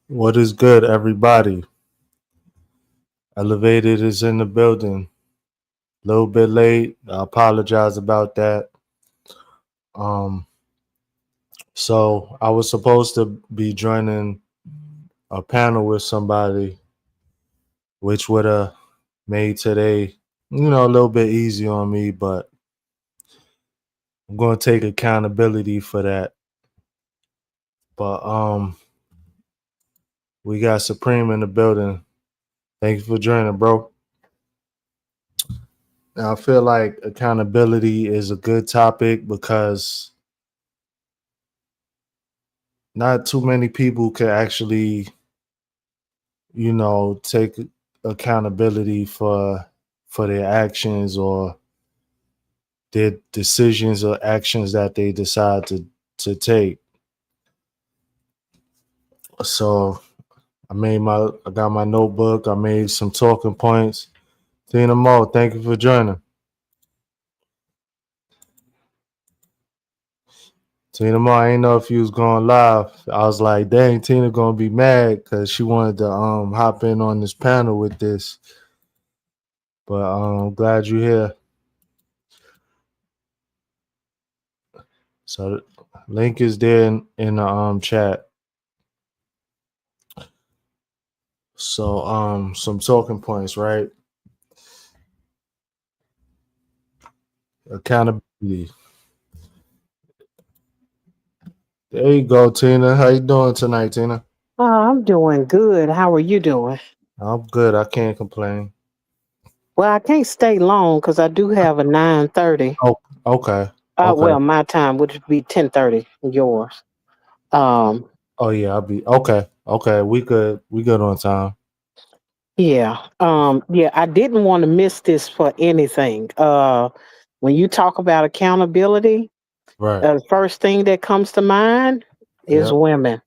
What is good, everybody? Elevated is in the building. A little bit late. I apologize about that. Um, so I was supposed to be joining a panel with somebody, which would have made today, a little bit easy on me, but I'm going to take accountability for that. But we got Supreme in the building. Thank you for joining, bro. Now, I feel like accountability is a good topic because not too many people can actually, take accountability for their actions or their decisions or actions that they decide to take. So I got my notebook. I made some talking points. Tina Mo, thank you for joining. Tina Mo, I ain't know if you was going live. I was like, dang, Tina gonna be mad because she wanted to hop in on this panel with this. But I'm glad you're here. So link is there in the chat. So some talking points, right? Accountability. There you go, Tina. How you doing tonight, Tina? I'm doing good. How are you doing? I'm good. I can't complain. Well, I can't stay long because I do have a 9:30. Oh, okay. Okay. Well, my time would be 10:30. Yours. Um, Oh yeah, I'll be okay. Okay, we good on time. yeah. Yeah. I didn't want to miss this for anything. When you talk about accountability, Right. the first thing that comes to mind is Yep. women.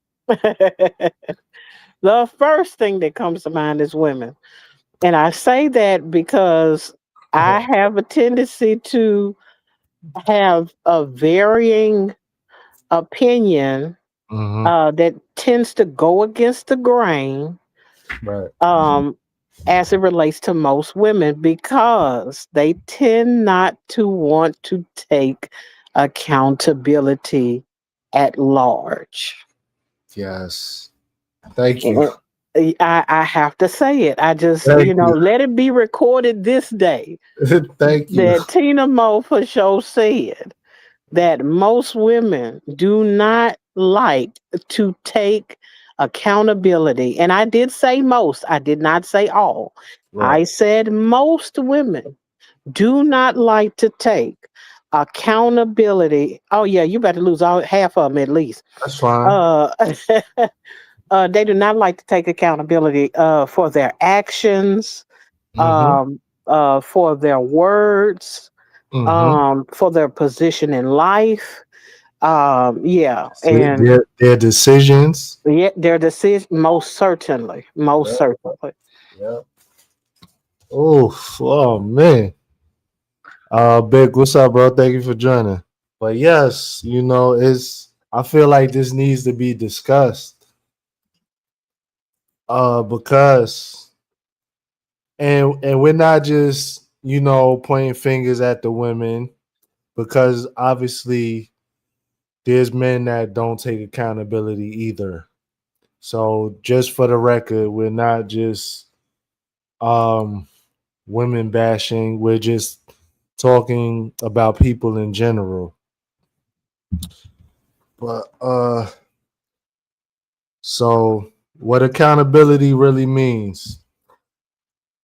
The first thing that comes to mind is women, and I say that because I have a tendency to have a varying opinion Mm-hmm. that tends to go against the grain Right. um, as it relates to most women because they tend not to want to take accountability at large. Yes. Thank you. Uh, I have to say it. I just, Thank you. let it be recorded this day Thank you. that Tina Moe for sure said that most women do not like to take accountability. And I did say most, I did not say all. Right. I said most women do not like to take accountability. Oh, yeah, you better lose all half of them at least. That's fine. Uh, they do not like to take accountability for their actions, Mm-hmm. um, for their words, Mm-hmm. for their position in life. Yeah, and Their decisions. yeah, their decision most Yep. certainly. Yep. Oh man. Big, what's up, bro? Thank you for joining. But yes, it's I feel like this needs to be discussed. Because and we're not just, pointing fingers at the women because obviously there's men that don't take accountability either. So just for the record, we're not just um women bashing, we're just talking about people in general. But so what accountability really means,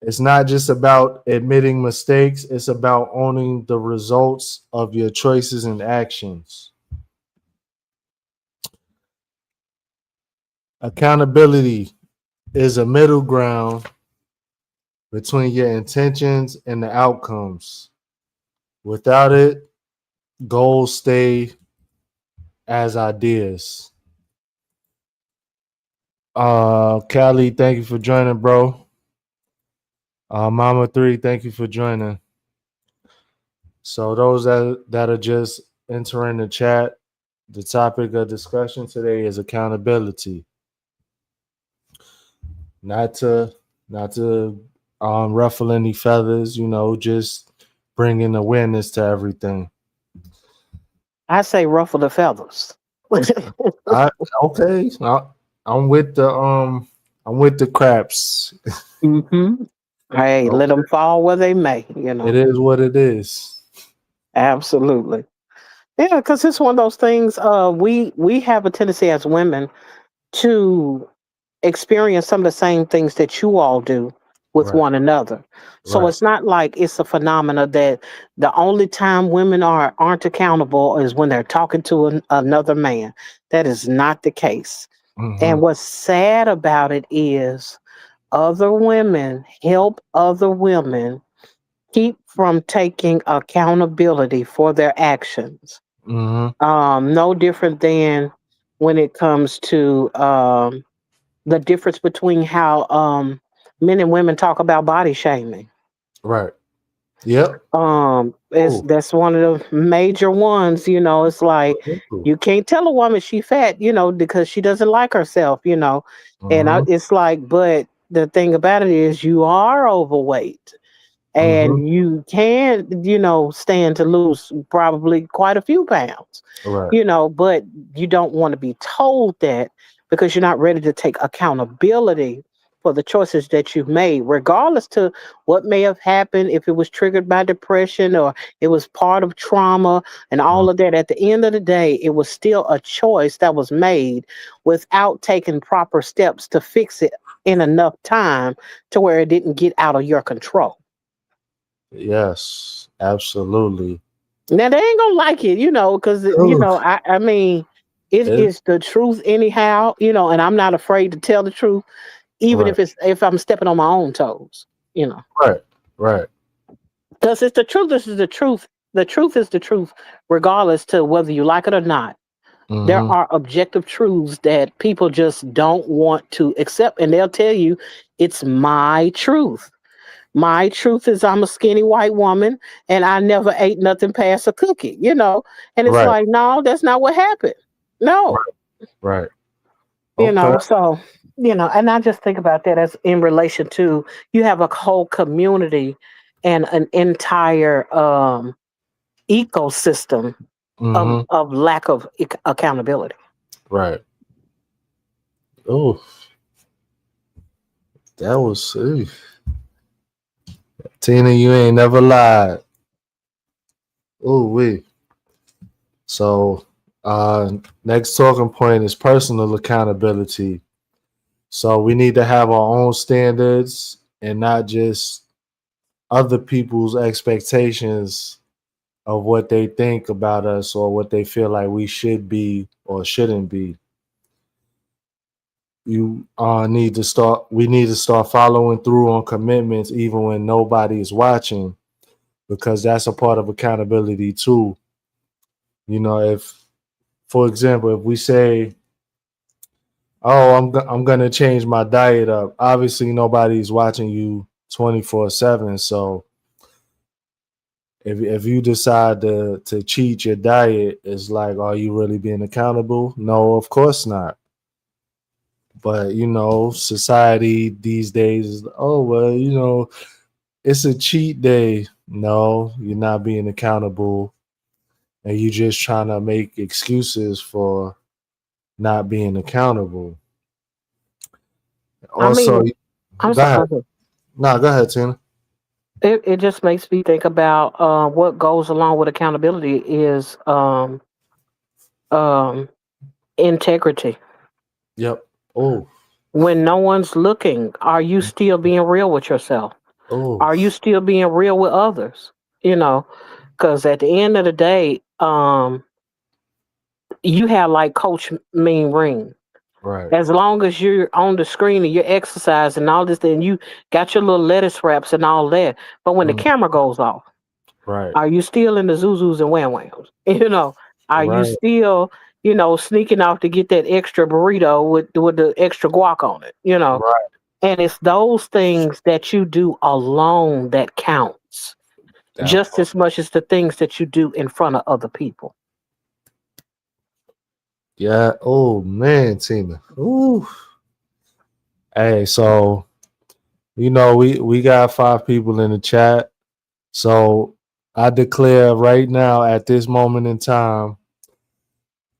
it's not just about admitting mistakes, it's about owning the results of your choices and actions. Accountability is a middle ground between your intentions and the outcomes. Without it, goals stay as ideas. Callie, thank you for joining, bro. Mama Three, thank you for joining. So those that are just entering the chat, the topic of discussion today is accountability. not to not to ruffle any feathers, just bringing awareness to everything. I say ruffle the feathers. I okay. I'm with the I'm with the craps. hmm Hey, let Okay. them fall where they may. It is what it is. Absolutely. Yeah, because it's one of those things. We have a tendency as women to experience some of the same things that you all do with Right. one another. So Right. it's not like it's a phenomena that the only time women aren't accountable is when they're talking to another man. That is not the case. Mm-hmm. And what's sad about it is other women help other women keep from taking accountability for their actions. Mm-hmm. No different than when it comes to the difference between how men and women talk about body shaming. Right. Yep. It's Oh. that's one of the major ones. It's like you can't tell a woman she fat, because she doesn't like herself. And Mm-hmm. it's like, but the thing about it is, you are overweight Mm-hmm. and you can, stand to lose probably quite a few pounds, Right. but you don't want to be told that because you're not ready to take accountability for the choices that you've made, regardless to what may have happened, if it was triggered by depression or it was part of trauma and Mm. all of that. At the end of the day, it was still a choice that was made without taking proper steps to fix it in enough time to where it didn't get out of your control. Yes. Absolutely. Now they ain't gonna like it, because Oh. I mean, it It, is the truth anyhow, and I'm not afraid to tell the truth, even right. if I'm stepping on my own toes. Right. Right. Because it's the truth. This is the truth. The truth is the truth, regardless to whether you like it or not. There Mm-hmm. are objective truths that people just don't want to accept, and they'll tell you it's my truth. My truth is I'm a skinny white woman and I never ate nothing past a cookie. And it's Right. like, no, that's not what happened. No, Right. Right. Okay. so, and I just think about that as in relation to you have a whole community and an entire ecosystem of, Mm-hmm. of lack of accountability. Right. Oh, that was Tina. You ain't never lied. Oh, wait. So, next talking point is personal accountability. So we need to have our own standards and not just other people's expectations of what they think about us or what they feel like we should be or shouldn't be. We need to start following through on commitments even when nobody is watching, because that's a part of accountability too. If, for example, if we say, oh, I'm gonna change my diet up, obviously nobody's watching you 24/7. So if you decide to cheat your diet, it's like, are you really being accountable? No, of course not. But society these days is, oh well, it's a cheat day. No, you're not being accountable, and you just trying to make excuses for not being accountable. I Also, mean, I'm go ahead. sorry. No, go ahead, Tina. It just makes me think about what goes along with accountability is um, integrity. Yep. Oh, When no one's looking, are you still being real with yourself? oh, Are you still being real with others? Because at the end of the day, you have like Coach Mean Ring. right. As long as you're on the screen and you're exercising and all this, then you got your little lettuce wraps and all that. But when the Mm, camera goes off, right. are you still in the Zuzus and Wham Whams? Are you Right. still, sneaking off to get that extra burrito with the extra guac on it? Right. And it's those things that you do alone that counts That just part. as much as the things that you do in front of other people. Yeah. Oh man, Tina. Ooh. Hey, so we got 5 people in the chat. So I declare right now at this moment in time,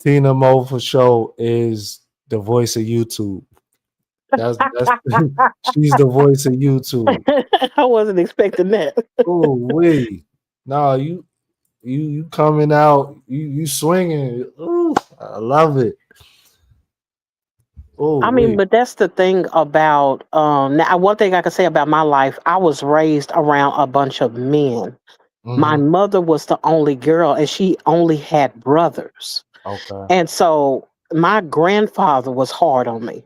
Tina Mo for sure is the voice of YouTube. That's she's the voice of YouTube. I wasn't expecting that. Oh wait, no, you coming out, you swinging. Ooh, I love it. Oh I mean, wait. but that's the thing about now one thing I can say about my life, I was raised around a bunch of men. My Mm-hmm. mother was the only girl and she only had brothers. Okay. And so my grandfather was hard on me.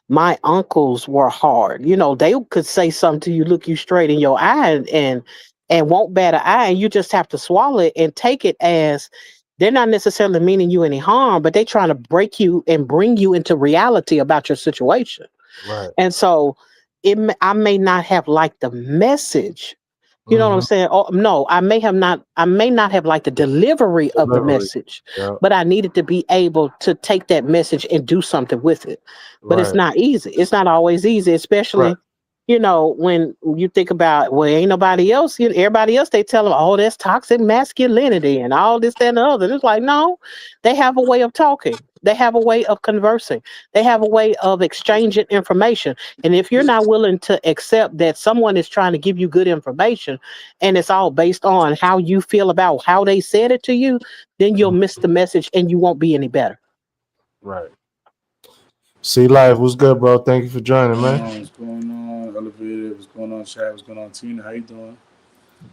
My uncles were hard. You know, they could say something to you, look you straight in your eye and won't bat an eye, and you just have to swallow it and take it as they're not necessarily meaning you any harm, but they're trying to break you and bring you into reality about your situation. Right. And so I may not have liked the message, you know what I'm Mm-hmm. saying? Oh, no, I may not have liked the delivery of the Delivery. message, Yeah. but I needed to be able to take that message and do something with it. But it's Right. not easy. It's not always easy, Right. especially, when you think about, well, ain't nobody else, everybody else, they tell them, oh, that's toxic masculinity and all this, that, and the other. And it's like, no, they have a way of talking. They have a way of conversing. They have a way of exchanging information. And if you're not willing to accept that someone is trying to give you good information and it's all based on how you feel about how they said it to you, then you'll Mhm. miss the message and you won't be any better. Right. See life. What's good, bro? Thank you for What's joining, going man. on? What's going on? Elevator. What's going on, chat? What's going on, Tina? How you doing?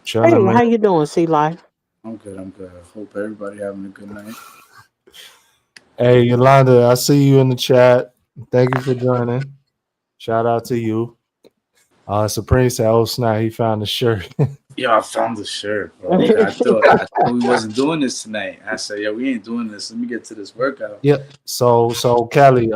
Chilling, Hey, man. how you doing, C Life? I'm good. I'm good. Hope everybody having a good night. Hey, Yolanda, I see you in the chat. Thank you for joining. Shout out to you. Supreme said, "Oh snap, he found the shirt." Yo, I found the shirt, bro. Cause I thought we wasn't doing this tonight. I said, yo, we ain't doing this. Let me get to this workout. Yep. So Kelly,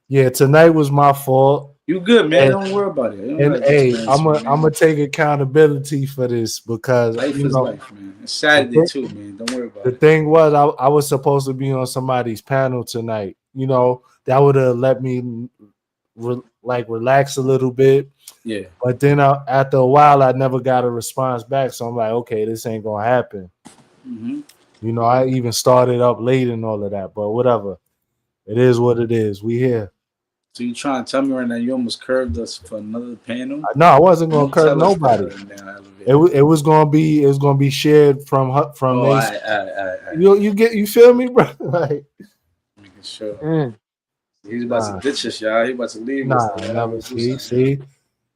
yeah, tonight was my fault, You good, man? and Don't worry about it. You don't and gotta hey, disparage me, I'm man. gonna take accountability for this because Life is life, man. It's the Saturday thing, too, man. Don't worry the about it. thing was I was supposed to be on somebody's panel tonight. That would have let me relax a little bit. Yeah. But then after a while, I never got a response back. So I'm like, okay, this ain't gonna happen. Mm-hmm. I even started up late and all of that. But whatever, it is what it is. We here. So you trying to tell me right now you almost curved us for another panel? No, I wasn't gonna Don't curve tell us that nobody. right now, elevator. It was gonna be shared from Oh, they. I. You feel me, bro? Like Making sure. Mm. He's about to nah, ditch us, y'all. He about to leave us. nah, Like, I never. gotta do something.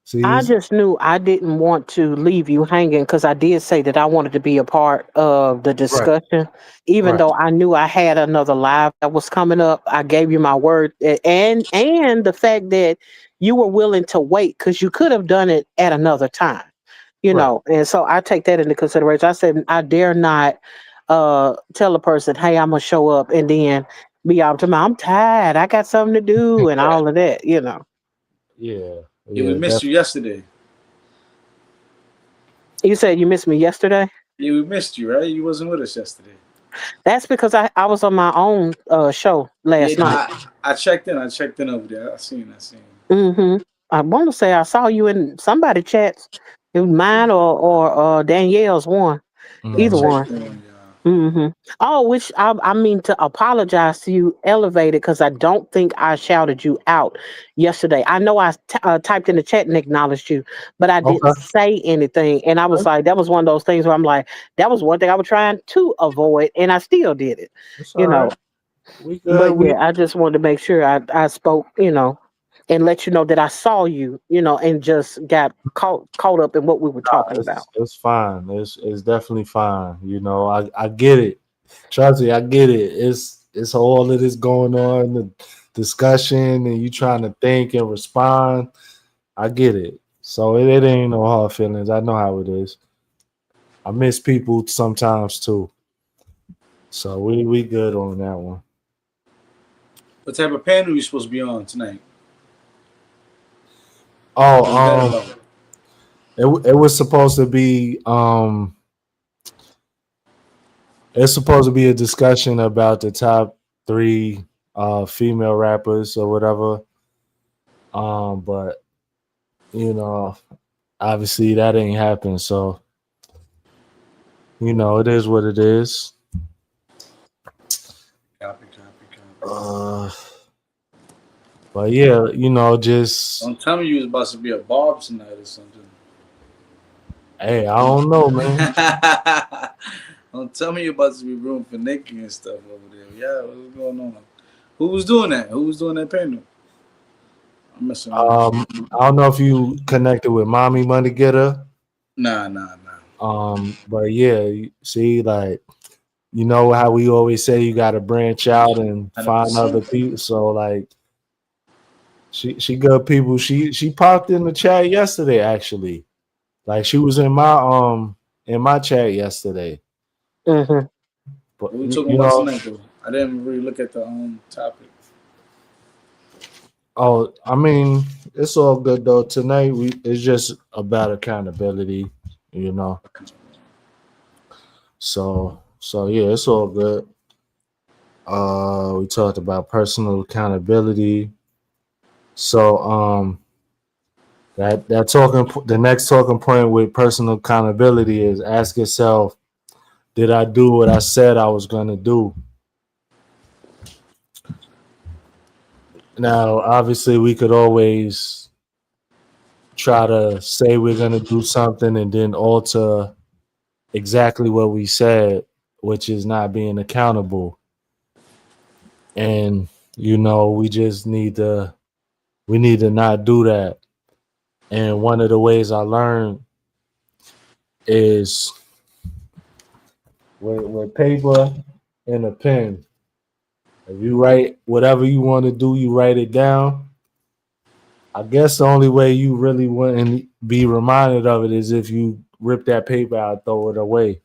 See. I just knew I didn't want to leave you hanging because I did say that I wanted to be a part of the Right, discussion. Even right, though I knew I had another live that was coming up, I gave you my word, and the fact that you were willing to wait because you could have done it at another time, right. And so I take that into consideration. I said I dare not tell a person, "Hey, I'm gonna show up," and then be out to me. I'm tired. I got something to do, and all of that. Yeah, Yeah, we yeah, missed you definitely. yesterday. You said you missed me yesterday. Yeah, we missed you, right? You wasn't with us yesterday. That's because I was on my own show Yeah, last no, night. I checked in. I checked in over there. I seen. I seen. hmm I want to say I saw you in somebody chats. It was mine or Danielle's one. Yeah, I Either Mhm. one. checked in. Yeah. Oh, which I mean to apologize to you, Elevated, because I don't think I shouted you out yesterday. I know I typed in the chat and acknowledged you, but I didn't Okay, say anything. And I was like, that was one of those things where I'm like, that was one thing I was trying to avoid, and I still did it. it's You all right. know, We good. But yeah, I just wanted to make sure I spoke, and let you know that I saw you, and just got caught up in what we were talking about. It's fine. It's definitely fine. I get it. Trust me, I get it. It's all of this going on, the discussion, and you trying to think and respond. I get it. So it ain't no hard feelings. I know how it is. I miss people sometimes too. So we good on that one. What type of panel you supposed to be on tonight? Oh, What's that about? it was supposed to be it's supposed to be a discussion about the top three female rappers or whatever. But obviously that ain't happened. So it is what it is. Copy, copy, copy. Uh, but yeah, just Don't tell me you was about to be a barb tonight or something. hey, I don't know, man. Don't tell me you're about to be room for Nikki and stuff over there. Yeah, what's going on? Who was doing that? Who was doing that panel? I'm messing with you. I don't know if you connected with Mommy Money Getter. Nah, nah, nah. But yeah, see, like how we always say you got to branch out and find other 100%. people. So like, she good people. She popped in the chat yesterday, actually. Like she was in my chat yesterday. Mm-hmm. But What we talking about tonight, though? I didn't really look at the topic. oh, I mean, it's all good though. Tonight it's just about accountability, you know. So yeah, it's all good. We talked about personal accountability. So the next talking point with personal accountability is ask yourself, did I do what I said I was gonna do? Now, obviously, we could always try to say we're going to do something and then alter exactly what we said, which is not being accountable. And we just need to not do that. And one of the ways I learned is with paper and a pen. If you write whatever you want to do, you write it down. I guess the only way you really wouldn't be reminded of it is if you rip that paper out, throw it away.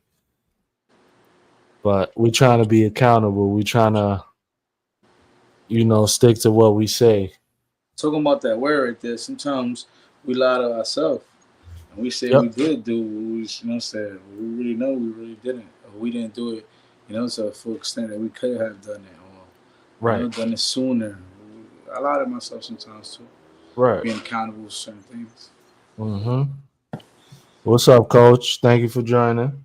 But we're trying to be accountable. We're trying to, stick to what we say. Talking about that word right there, sometimes we lie to ourselves. And we say we Yep. did do what we, said we really know we really didn't. Or we didn't do it, to a full extent that we could have done it. Or, Right. done it sooner. I lie to myself sometimes too. Right. Being accountable for certain things. Mm-hmm. What's up, Coach? Thank you for joining.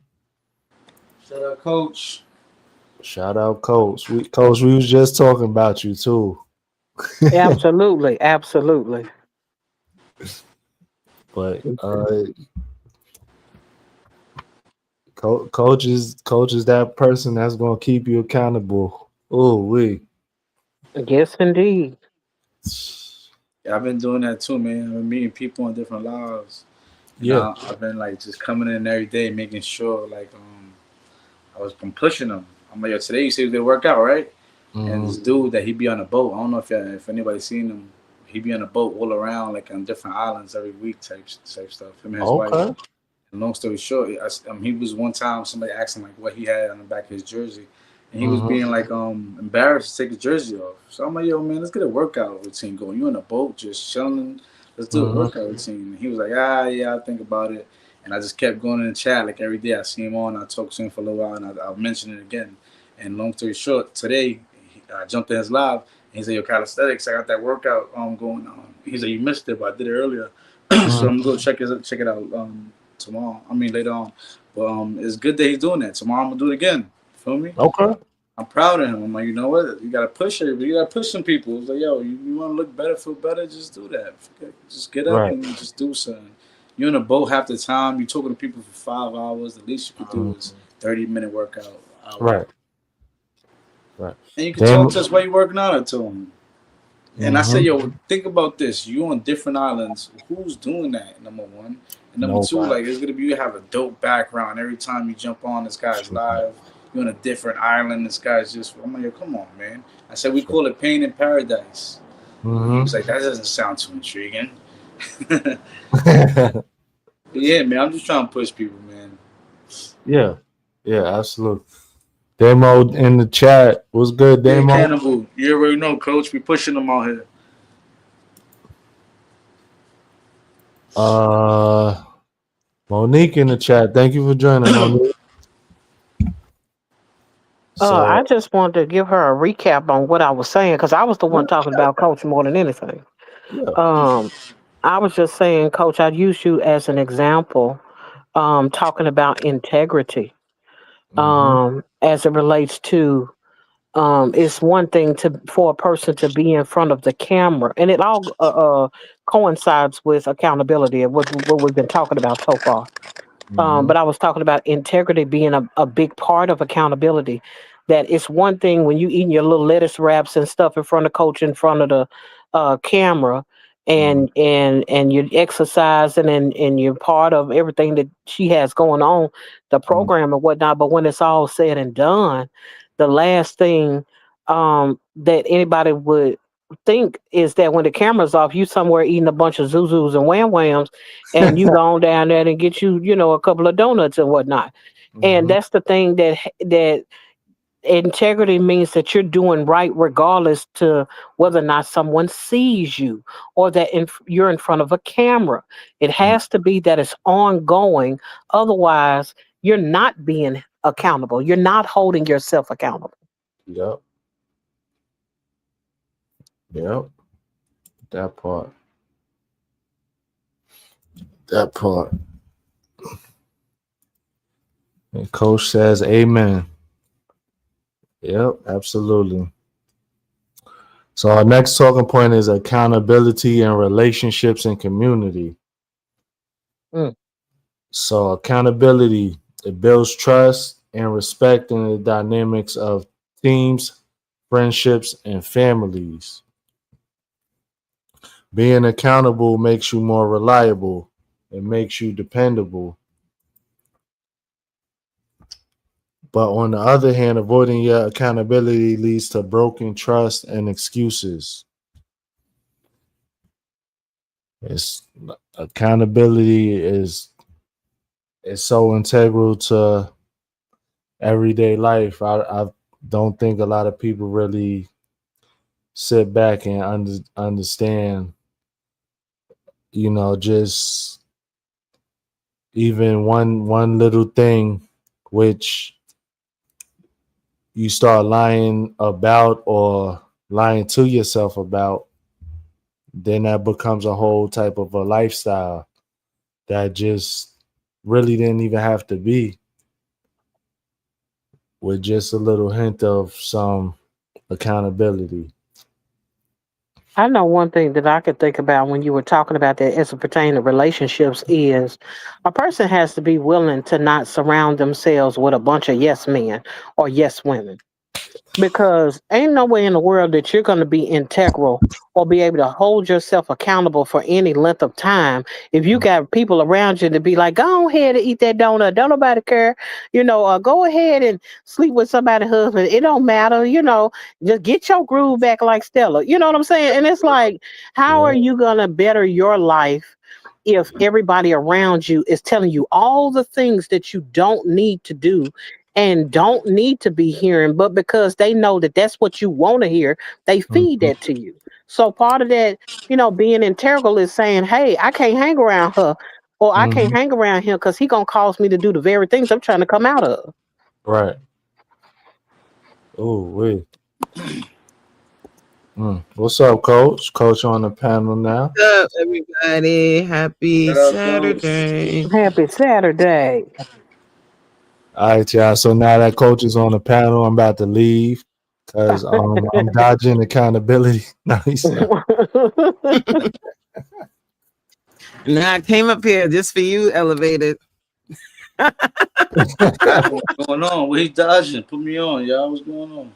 Shout out, Coach. Shout out, Coach. Coach, we was just talking about you too. Absolutely, absolutely. But coach is that person that's gonna keep you accountable. Oh, Yes, indeed. Yeah, I've been doing that too, man. I've been meeting people on different lives. And yeah. I've been like just coming in every day, making sure like I'm pushing them. I'm like, yo, today you said they work out, right? And this Mm-hmm. dude that he be on a boat. I don't know if anybody's seen him. He be on a boat all around like on different islands every week type stuff. Him and his wife. Okay. And long story short, he was one time somebody asked him like what he had on the back of his jersey, and he was Mm-hmm. being like embarrassed to take his jersey off. So I'm like, yo man, let's get a workout routine going. You on a boat just chilling. Let's do a Mm-hmm. workout routine. And he was like, yeah, I'll think about it. And I just kept going in the chat like every day. I see him on. I talk to him for a little while, and I'll mention it again. And long story short, today I jumped in his live. And he said, yo, calisthenics, I got that workout going on. He's like, you missed it, but I did it earlier. So I'm gonna go check it out tomorrow. I mean later on. But it's good that he's doing that. Tomorrow I'm gonna do it again. Feel me? Okay. I'm proud of him. I'm like, you know what? You gotta push it. You gotta push some people. It's like, yo, you wanna look better, feel better, just do that. Just get up Right. and just do something. You're in a boat half the time, you're talking to people for 5 hours, the least you could do is 30-minute workout hour. Right. Right. And you can talk to us while you're working out at home. And I said, yo, think about this. You on different islands. Who's doing that? Number one. And number two, like it's gonna be you have a dope background. Every time you jump on, this guy's live. You're on a different island. This guy's just. I'm like, yo, come on, man. I said we call it pain in paradise. He was like, that doesn't sound too intriguing. But yeah, man, I'm just trying to push people, man. Yeah, absolutely. Demo in the chat. What's good, Be Demo? accountable. You already know, coach. We pushing them out here. Monique in the chat. Thank you for joining, Monique. I just wanted to give her a recap on what I was saying because I was the one talking about Coach more than anything. Yeah. I was just saying, Coach, I'd use you as an example, talking about integrity, Mm-hmm. as it relates to, it's one thing to for a person to be in front of the camera, and it all coincides with accountability and what we've been talking about so far. Mm-hmm. But I was talking about integrity being a big part of accountability. That it's one thing when you eating your little lettuce wraps and stuff in front of coach, in front of the camera, Mm-hmm. and you're exercising and you're part of everything that she has going on, the program and whatnot. But when it's all said and done, the last thing that anybody would think is that when the camera's off, you somewhere eating a bunch of zuzus and wham whams, and you go on down there and get you, a couple of donuts and whatnot. And Mm-hmm. that's the thing, that integrity means that you're doing right regardless to whether or not someone sees you, or that you're in front of a camera. It has to be that it's ongoing. Otherwise, you're not being accountable. You're not holding yourself accountable. Yep. Yep. That part. That part. And Coach says, "Amen." Yep, absolutely. So our next talking point is accountability in relationships and community. Mm. So accountability, it builds trust and respect in the dynamics of teams, friendships, and families. Being accountable makes you more reliable. It makes you dependable. But on the other hand, avoiding your accountability leads to broken trust and excuses. It's accountability is so integral to everyday life. I don't think a lot of people really sit back and understand, just even one little thing which you start lying about or lying to yourself about, then that becomes a whole type of a lifestyle that just really didn't even have to be, with just a little hint of some accountability. I know one thing that I could think about when you were talking about that as it pertains to relationships is a person has to be willing to not surround themselves with a bunch of yes men or yes women, because ain't no way in the world that you're going to be integral or be able to hold yourself accountable for any length of time if you got people around you to be like, go ahead and eat that donut, don't nobody care, go ahead and sleep with somebody's husband, it don't matter, just get your groove back like Stella, you know what I'm saying? And it's like, how are Yeah. you going to better your life if everybody around you is telling you all the things that you don't need to do and don't need to be hearing, but because they know that that's what you want to hear, they feed Mhm. that to you. So part of that, being integral is saying, hey, I can't hang around her, or I can't Mhm. hang around him because he gonna cause me to do the very things I'm trying to come out of. Right. Oh, wait. What's up, Coach? Coach on the panel now. What's up, everybody? Happy What up, Coach? Saturday. Happy Saturday. All right, y'all. So now that Coach is on the panel, I'm about to leave because I'm dodging accountability. No, he's not. Now I came up here just for you, Elevated. What's going on? What he dodging? Put me on, y'all. What's going on?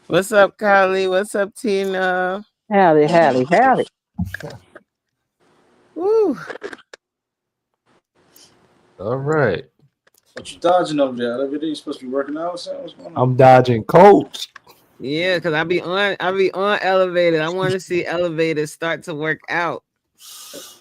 What's up, Kylie? What's up, Tina? Howdy, howdy, howdy. Woo. All right. What you dodging over there? Every day you supposed to be working out or something? What's going on? I'm dodging Coach. Yeah, because I be on Elevated. I want to see Elevated start to work out.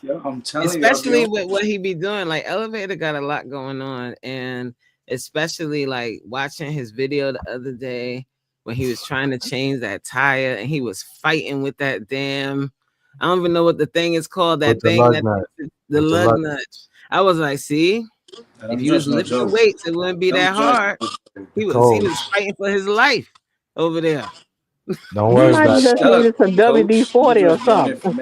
Yeah, I'm telling you, Especially with what he be doing. Like Elevator got a lot going on, and especially like watching his video the other day when he was trying to change that tire and he was fighting with that damn, I don't even know what the thing is called, that With the thing lug that nut. the With the lug lug. nut. I was like, see, and if them you was joints no lifting joke. weights, it wouldn't be Them that joints hard. no joke. He was Coach. fighting for his life over there. Don't You worry might about have it. just needed some WD-40 or something.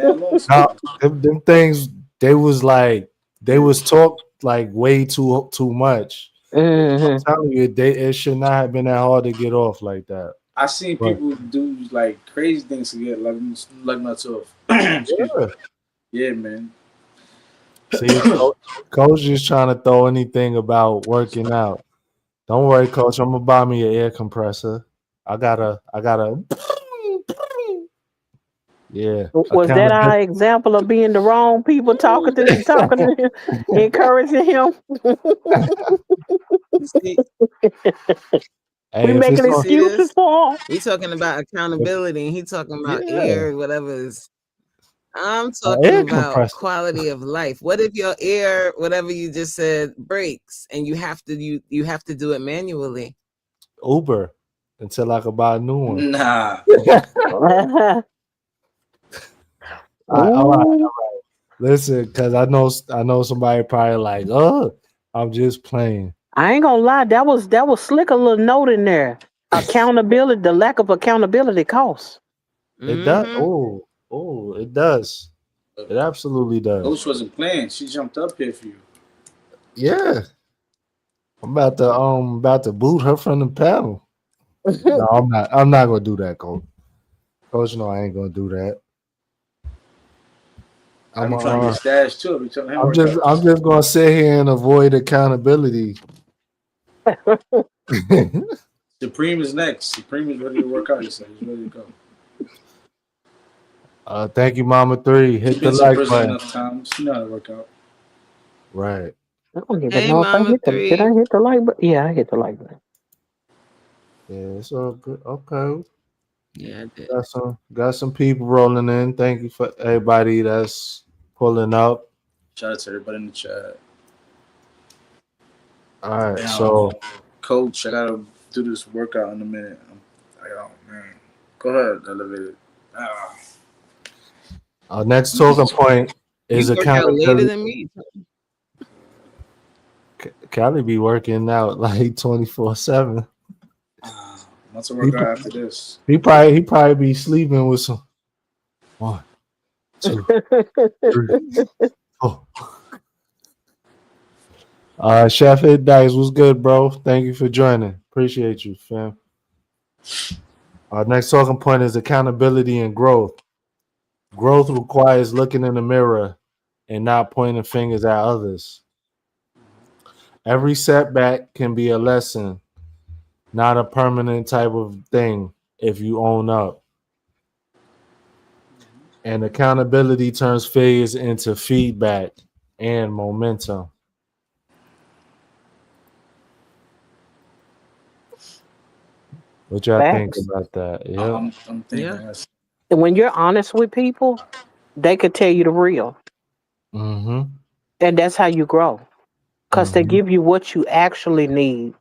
No, them things they was talk like way too much. I'm telling you, it should not have been that hard to get off like that. I seen But, people do like crazy things to get lug nuts off. Excuse me. Yeah, man. see, coach is trying to throw anything about working out. Don't worry, coach. I'm gonna buy me an air compressor. I gotta. Yeah. Was that our example of being the wrong people talking to him, encouraging him? Hey, we making excuses for him. We talking about accountability, and he talking about air, whatever is. I'm talking about quality of life. What if your air, whatever you just said, breaks and you have to do it manually? Uber until I can buy a new one. Nah. All right. Listen, because I know somebody probably like, oh, I'm just playing. I ain't gonna lie, that was slick, a little note in there. Accountability, the lack of accountability costs. It does. Oh, it does. It absolutely does. Coach wasn't playing. She jumped up here for you. Yeah. I'm about to boot her from the panel. No, I'm not gonna do that, Coach. Coach, no, I ain't gonna do that. I'm trying to get stashed too. I'm just gonna sit here and avoid accountability. Supreme is next. Supreme is ready to work out. He's ready to go. Thank you, Mama 3. Hit the like button. Enough time. She know how to work out. Right. I don't even know if I hit did I hit the like button? Yeah, I hit the like button. Yeah, it's all good. Okay. Yeah, I did. Got some people rolling in. Thank you for everybody that's pulling up. Shout out to everybody in the chat. All right, so Coach, I gotta do this workout in a minute. Oh man, go ahead, elevated. Our next talking point is accountability. Later than me. Callie be working out like 24/7. What's a workout after this? He probably be sleeping with some 1, 2, 3, 4. Chef Hit Dice, what's good, bro? Thank you for joining. Appreciate you, fam. Our next talking point is accountability and growth. Growth requires looking in the mirror and not pointing fingers at others. Every setback can be a lesson, not a permanent type of thing if you own up. And accountability turns failures into feedback and momentum. What y'all think about that? Yeah. I'm thinking. And when you're honest with people, they could tell you the real. Mm-hmm. And that's how you grow. Because they give you what you actually need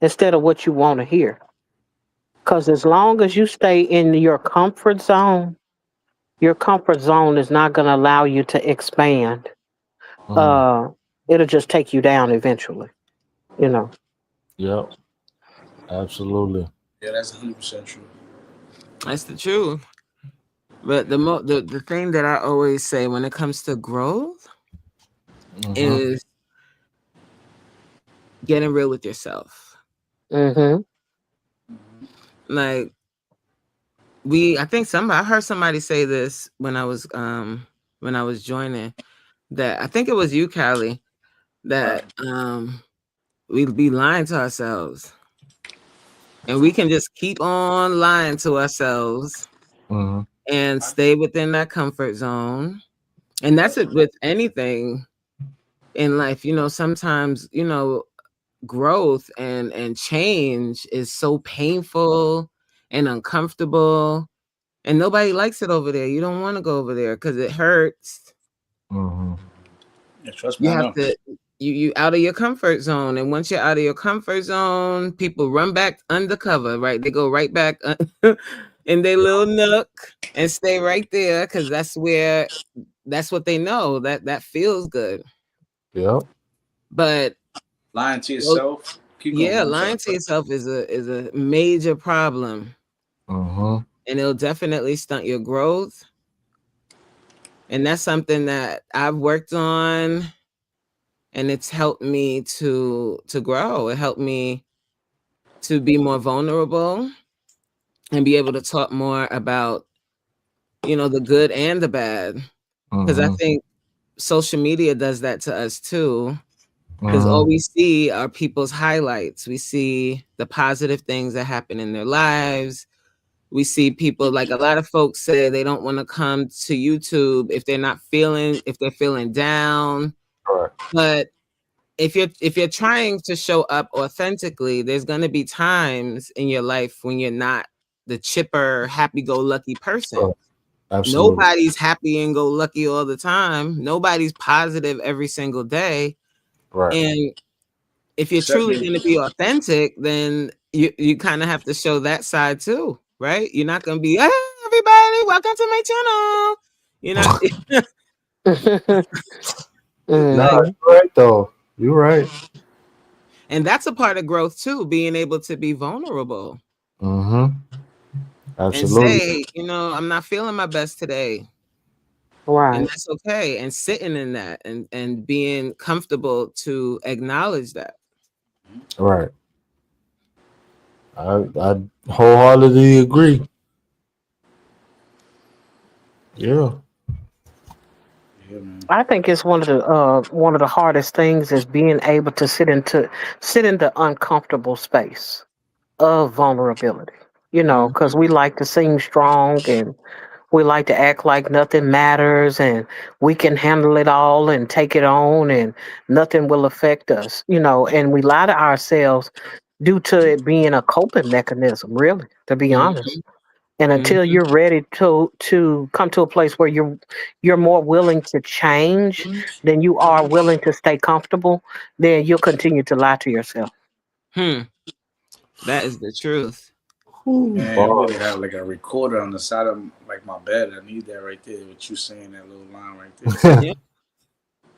instead of what you want to hear. Because as long as you stay in your comfort zone is not going to allow you to expand. It'll just take you down eventually. You know. Yep. Absolutely. Yeah, that's 100% true. That's the truth. But the thing that I always say when it comes to growth is getting real with yourself. Like I heard somebody say this when I was joining, that I think it was you, Callie, that we'd be lying to ourselves. And we can just keep on lying to ourselves and stay within that comfort zone. And that's it with anything in life. You know, sometimes, you know, growth and change is so painful and uncomfortable. And nobody likes it over there. You don't want to go over there because it hurts. Yeah, trust me, you have to you out of your comfort zone, and once you're out of your comfort zone, people run back undercover, right? They go right back in their little nook and stay right there because that's what they know, that feels good. Yep. But lying to yourself, lying to yourself is a major problem. and it'll definitely stunt your growth. And that's something that I've worked on, and it's helped me to grow. It helped me to be more vulnerable and be able to talk more about, you know, the good and the bad. Because I think social media does that to us too. Because all we see are people's highlights. We see the positive things that happen in their lives. We see people, like a lot of folks say they don't want to come to YouTube if they're feeling down. Right. But if you're trying to show up authentically, there's going to be times in your life when you're not the chipper, happy-go-lucky person. Right. Absolutely. Nobody's happy and go lucky all the time. Nobody's positive every single day. Right. And if you're truly going to be authentic, then you kind of have to show that side too, right? You're not going to be, hey, everybody, welcome to my channel. You know. No, you're right though. You're right. And that's a part of growth too, being able to be vulnerable. Absolutely. And say, you know, I'm not feeling my best today. Right. And that's okay. And sitting in that and being comfortable to acknowledge that. Right. I wholeheartedly agree. Yeah. I think it's one of the hardest things is being able to sit in the uncomfortable space of vulnerability. You know, because we like to seem strong and we like to act like nothing matters and we can handle it all and take it on and nothing will affect us. You know, and we lie to ourselves due to it being a coping mechanism. Really, to be honest. And until you're ready to come to a place where you're more willing to change than you are willing to stay comfortable, then you'll continue to lie to yourself. That is the truth. Man, I really have like a recorder on the side of like my bed. I need that right there. What you saying, that little line right there. Yeah.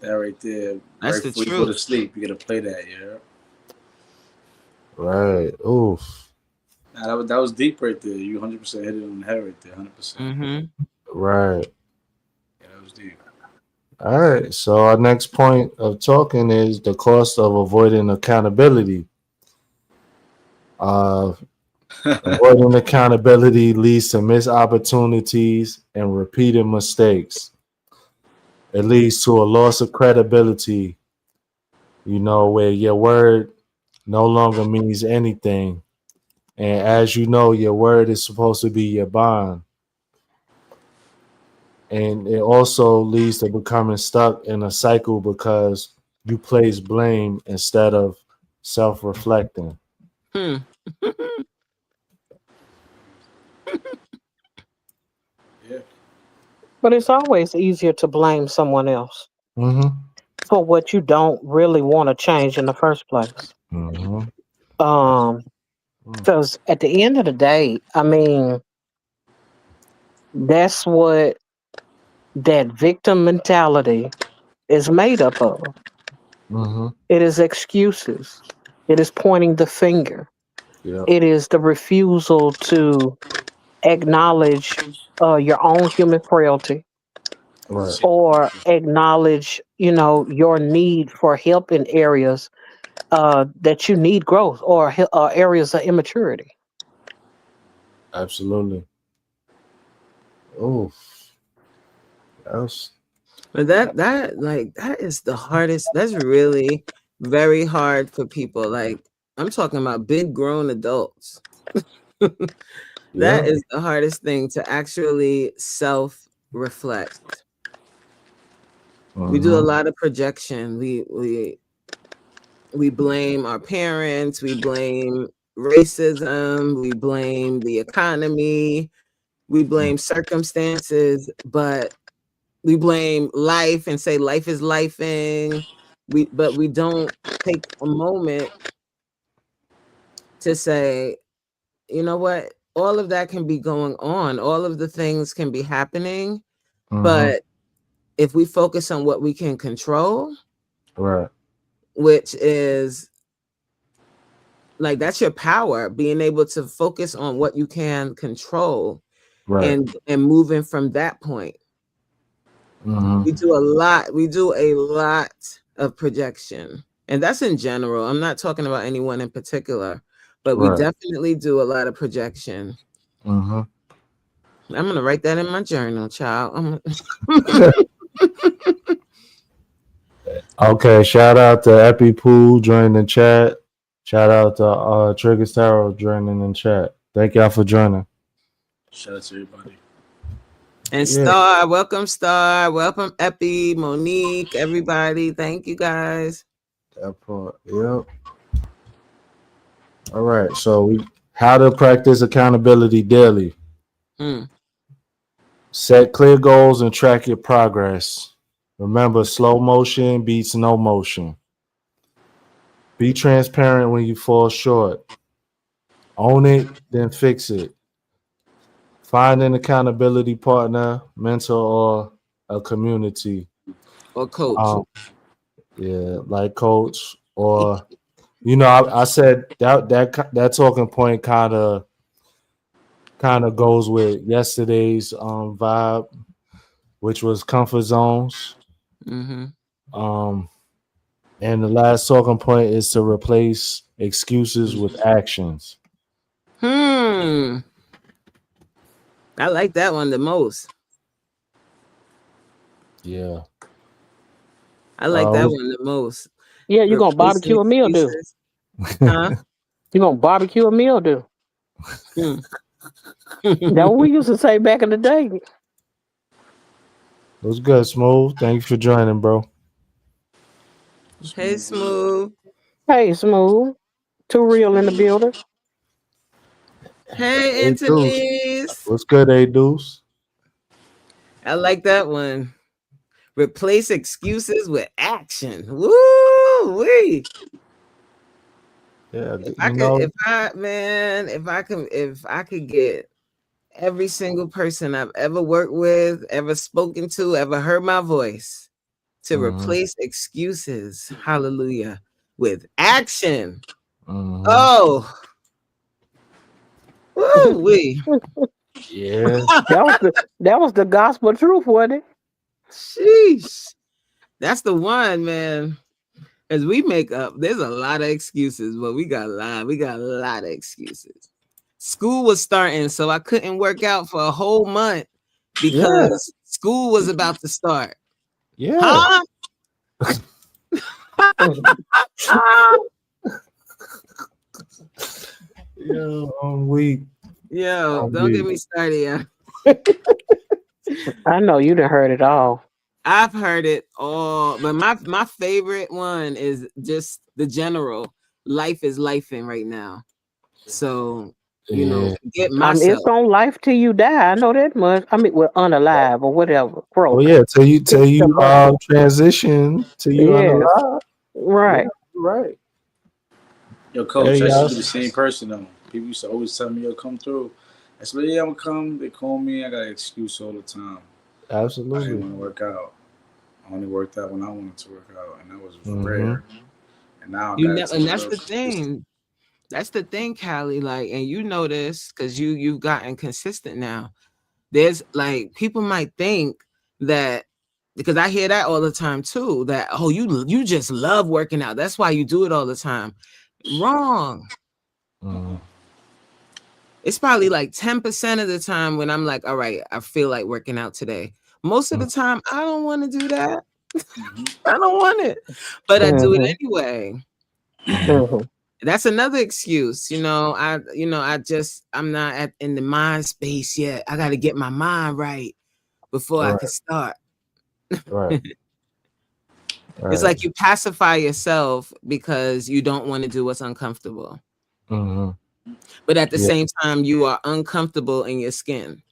That right there. That's right the before truth. you go to sleep, you gotta play that, yeah. Right. Oof. Nah, that was deep right there. You 100% hit it on the head right there. 100%. Right. Yeah, that was deep. All right. So our next point of talking is the cost of avoiding accountability. Avoiding accountability leads to missed opportunities and repeated mistakes. It leads to a loss of credibility, you know, where your word no longer means anything. And as you know, your word is supposed to be your bond. And it also leads to becoming stuck in a cycle because you place blame instead of self-reflecting. Yeah. But it's always easier to blame someone else Mm-hmm. for what you don't really want to change in the first place. Mm-hmm. Because at the end of the day, I mean, that's what that victim mentality is made up of. Mm-hmm. It is excuses. It is pointing the finger. Yeah. It is the refusal to acknowledge your own human frailty Right. or acknowledge, you know, your need for help in areas that you need growth or areas of immaturity. Absolutely. Oh, that's But that is the hardest. That's really very hard for people. Like, I'm talking about big grown adults. That is the hardest thing, to actually self-reflect. We do a lot of projection. We blame our parents, we blame racism, we blame the economy, we blame circumstances, but we blame life and say life is lifing. But we don't take a moment to say, you know what? All of that can be going on. All of the things can be happening. But if we focus on what we can control, right. which is like, that's your power, being able to focus on what you can control Right. and moving from that point. We do a lot of projection, and that's in general. I'm not talking about anyone in particular, but we definitely do a lot of projection. I'm gonna write that in my journal, child. Okay, shout out to Epi Pool joining the chat. Shout out to Trigger Tarot joining in chat. Thank y'all for joining. Shout out to everybody. And Star, welcome Star, welcome Epi, Monique, everybody. Thank you guys. That part, yep. All right, so how to practice accountability daily. Set clear goals and track your progress. Remember, slow motion beats no motion. Be transparent when you fall short. Own it, then fix it. Find an accountability partner, mentor, or a community. Or coach. Like coach. Or, I said that talking point kind of goes with yesterday's vibe, which was comfort zones. And the last talking point is to replace excuses with actions. I like that one the most. Yeah. I like that one the most. Yeah, you're gonna barbecue a meal, do? Huh? You're gonna barbecue a meal, do? That's what we used to say back in the day. It was good, Smooth. Thank you for joining, bro. Hey, Smooth. Hey, Smooth. Too real in the building. Hey, Anthony's. What's good, A-Deuce? I like that one. Replace excuses with action. Woo-wee. Yeah, if I could get every single person I've ever worked with, ever spoken to, ever heard my voice to replace excuses, hallelujah, with action. Oh, woo-wee. Yeah. that was the gospel truth, wasn't it? Sheesh. That's the one, man. As we make up, there's a lot of excuses, but we got a lot of excuses. School was starting, so I couldn't work out for a whole month because school was about to start. Yeah. Huh? Yo, I'm weak. Yo, don't get me started. I know you done heard it all. I've heard it all, but my favorite one is just the general. Life is lifing right now, so get myself. It's on life till you die. I know that much. I mean, we're unalive or whatever. Oh yeah, till you transition till you unalive. Right. Yeah, right. Yo, coach, I used to be the same person though. People used to always tell me, "Yo, come through." I said, "Yeah, I'm gonna come." They call me. I got an excuse all the time. Absolutely. I didn't want to work out. I only worked out when I wanted to work out, and that was rare. And now and that's the thing. That's the thing, Callie. Like, and you know this because you've gotten consistent now. There's like people might think that because I hear that all the time too. That you just love working out. That's why you do it all the time. Wrong. It's probably like 10% of the time when I'm like, all right, I feel like working out today. Most of the time, I don't want to do that. I don't want it, but I do it anyway. That's another excuse, I'm not in the mind space yet. I got to get my mind right before I can start. Right. It's like you pacify yourself because you don't want to do what's uncomfortable. But at the same time, you are uncomfortable in your skin.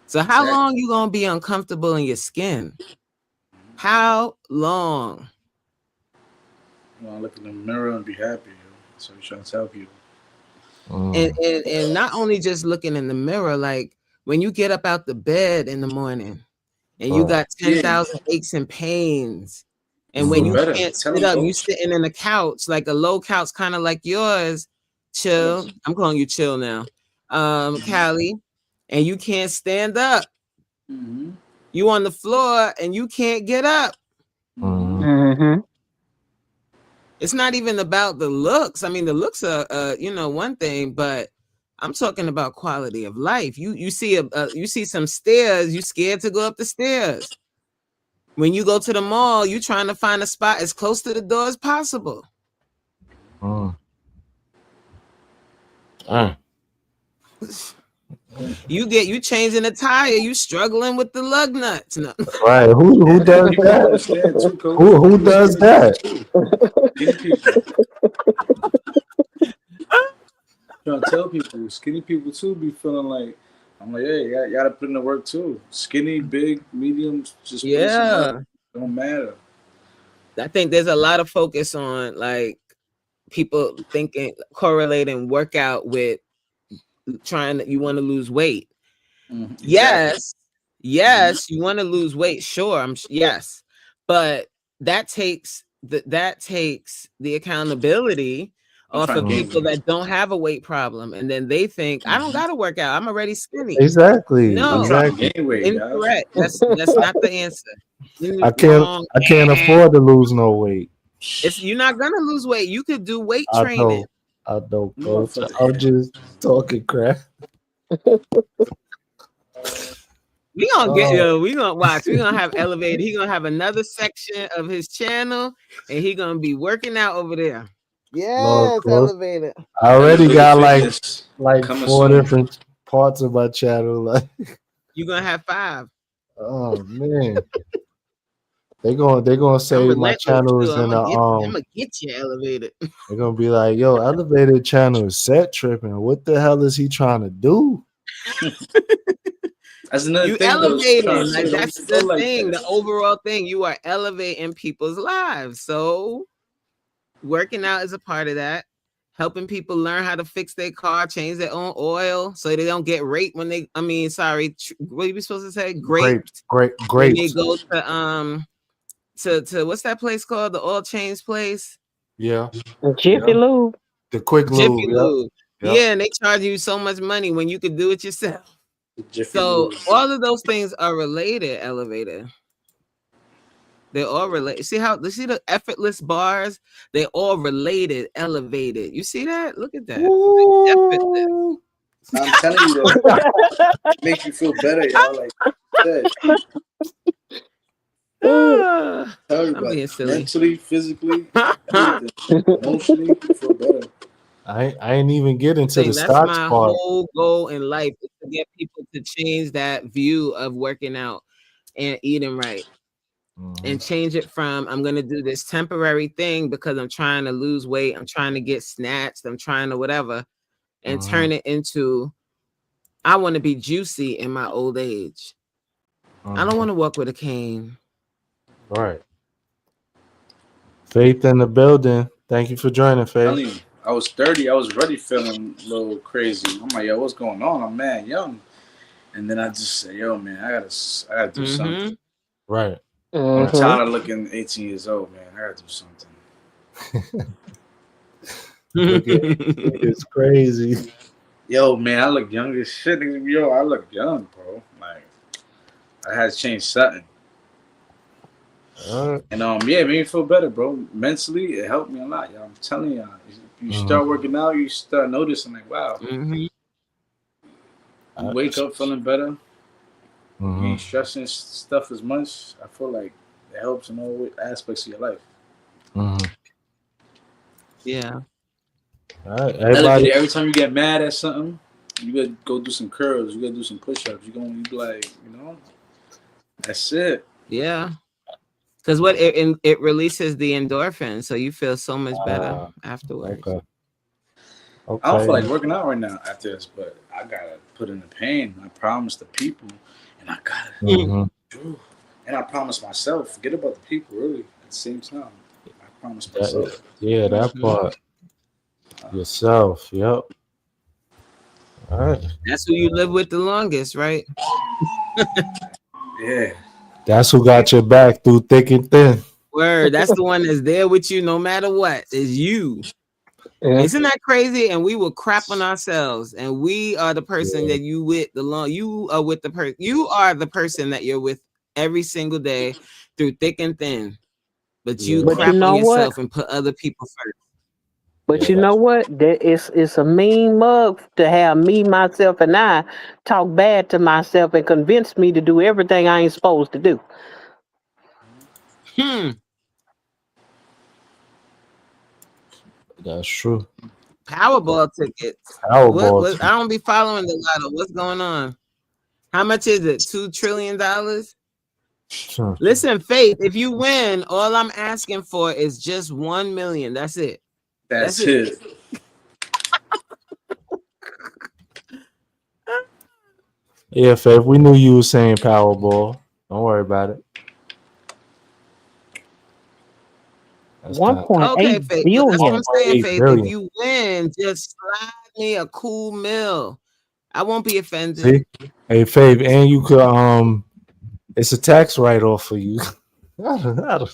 So how long you gonna be uncomfortable in your skin? How long? You want to look in the mirror and be happy. That's what I'm trying to tell people. And not only just looking in the mirror, like when you get up out the bed in the morning and you got 10,000 aches and pains, and when you can't sit up, you sitting in a couch, like a low couch, kind of like yours, Chill. I'm calling you Chill now, Callie. and you can't stand up. Mm-hmm. You on the floor and you can't get up. Mm-hmm. It's not even about the looks. I mean, the looks are, one thing, but I'm talking about quality of life. You see you see some stairs, you scared to go up the stairs. When you go to the mall, you trying to find a spot as close to the door as possible. You changing the tire, you struggling with the lug nuts. No. Right? Who does that? Who does that? Skinny people. Trying to tell people, skinny people too be feeling like, I'm like, hey, you gotta put in the work too. Skinny, big, medium, just put in some work. Don't matter. I think there's a lot of focus on like people correlating workout with you want to lose weight. Mm-hmm. Exactly. Yes, you want to lose weight, sure. Yes, but that takes the accountability off of people that don't have a weight problem, and then they think I don't gotta work out. I'm already skinny. Exactly. No, incorrect. That's not the answer. I can't afford to lose no weight. You're not gonna lose weight. You could do weight training. I know, coach. I'm just talking crap. We gonna watch. We gonna have Elevated. He gonna have another section of his channel, and he gonna be working out over there. Yes, Elevated. I already got like 4 different parts of my channel. Like you gonna have 5. Oh man. They gonna say my channel is in I'm gonna get you Elevated. They're gonna be like, yo, Elevated channel is set tripping. What the hell is he trying to do? That's another you thing. Elevating, like that's the thing, the overall thing. You are elevating people's lives. So working out is a part of that. Helping people learn how to fix their car, change their own oil, so they don't get raped when they. What are you supposed to say? Graped. Great. When they go to what's that place called? The oil change place. Yeah. Jiffy Lube. The quick lube. Jiffy Lube. Yep. Yeah, and they charge you so much money when you could do it yourself. So all of those things are related, Elevated. They're all related. See the effortless bars? They're all related, Elevated. You see that? Look at that. Effortless. I'm telling you that. It makes you feel better, y'all. Like I'm being silly. Mentally, physically, emotionally, you feel better. I ain't even get into the stocks part. That's my whole goal in life, is to get people to change that view of working out and eating right. And change it from I'm going to do this temporary thing because I'm trying to lose weight, I'm trying to get snatched, I'm trying to whatever, and turn it into I want to be juicy in my old age. I don't want to walk with a cane. Right. Faith in the building. Thank you for joining, Faith. I was 30. I was already feeling a little crazy. I'm like, yo, what's going on? I'm mad young. And then I just said, yo, man, I gotta do something. Right. I'm tired of looking 18 years old, man. I gotta do something. It's crazy. Yo, man, I look young as shit. Yo, I look young, bro. Like, I had to change something. And it made me feel better, bro. Mentally, it helped me a lot, y'all. I'm telling y'all. You start working out, you start noticing, like, wow. You wake up feeling better. You ain't stressing stuff as much. I feel like it helps in all aspects of your life. Yeah. All right, everybody. Every time you get mad at something, you gotta go do some curls. You gotta do some push-ups. You're gonna be like, that's it. Yeah. Because it releases the endorphin, so you feel so much better afterwards. Okay. I don't feel like working out right now after this, but I gotta put in the pain. I promised the people, and I gotta do. And I promised myself. Forget about the people, really. At the same time, I promised myself. That part. Yourself. Yep. All right. That's who you live with the longest, right? Yeah. That's who got your back through thick and thin. Word. That's the one that's there with you no matter what. Is you. Isn't that crazy? And we will crap on ourselves, and we are the person that you with the long. You are with the person. You are the person that you're with every single day through thick and thin. But you crap on yourself and put other people first. But you know what? It's a mean mug to have me, myself, and I talk bad to myself and convince me to do everything I ain't supposed to do. That's true. Powerball tickets. What, I don't be following the lotto. What's going on? How much is it? $2 trillion? Sure. Listen, Faith, if you win, all I'm asking for is just 1 million. That's it. That's it. Yeah, Faith, we knew you were saying Powerball. Don't worry about it. That's 1.8 billion. That's what I'm saying, Faith. If you win, just slide me a cool mill. I won't be offended. See? Hey, Faith, and you could it's a tax write-off for you. I don't know.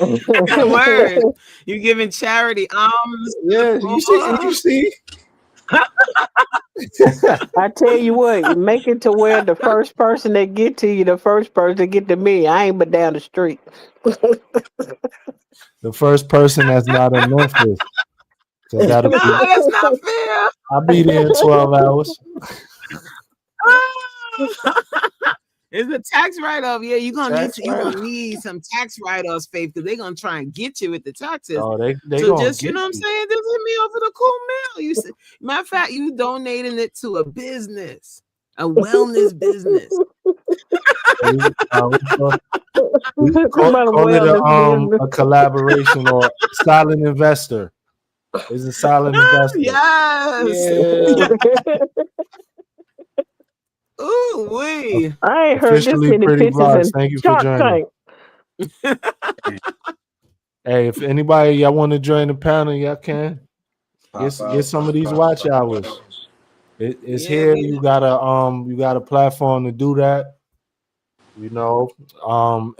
Word. You giving charity alms? Yeah, you see. I tell you what, make it to where the first person that get to you, the first person to get to me. I ain't but down the street. The first person that's not in Memphis. So that's not fair. I'll be there in 12 hours. It's a tax write-off. Yeah, you're gonna need some tax write-offs, Faith, because they're gonna try and get you with the taxes. Oh, they so just you know what I'm saying? Just hit me over the cool meal. You see, matter of fact, you donating it to a business, a wellness business. Call it a collaboration or silent investor. It's a silent investor. Yes. Yeah. Ooh, wee. I ain't heard this many pictures. Thank you for joining. Hey, if anybody y'all want to join the panel, y'all can. Get some of these watch hours. It's here. You got a platform to do that. You know,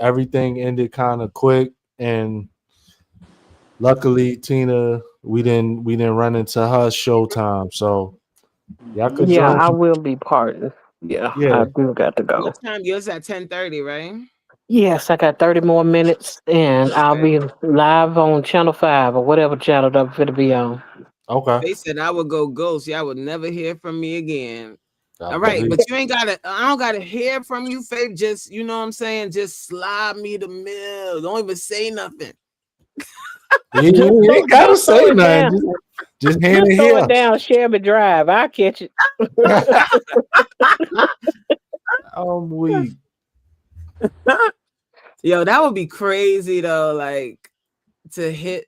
everything ended kind of quick, and luckily, Tina, we didn't run into her showtime, so y'all could join. I will be pardoned. Yeah, I do got to go. What time? Yours at 10:30, right? Yes, I got 30 more minutes, and I'll be live on Channel 5 or whatever channel I'm going to be on. Okay. They said I would go ghost. Y'all would never hear from me again. All right, but you ain't gotta. I don't gotta hear from you, Faith. Just you know what I'm saying. Just slide me the mill. Don't even say nothing. You ain't gotta say nothing. Just hand it here. Throw it down Shelby Drive. I'll catch it. I'm weak. Yo, that would be crazy though. Like to hit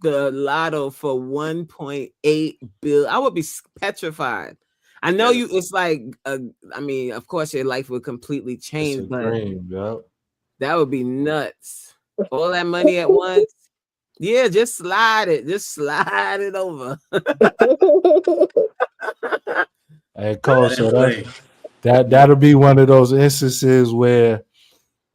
the lotto for 1.8 billion. I would be petrified. I know you. It's like, I mean, of course, your life would completely change, but that would be nuts. All that money at once. Yeah, just slide it. Just slide it over. Hey, Cole, so that'll be one of those instances where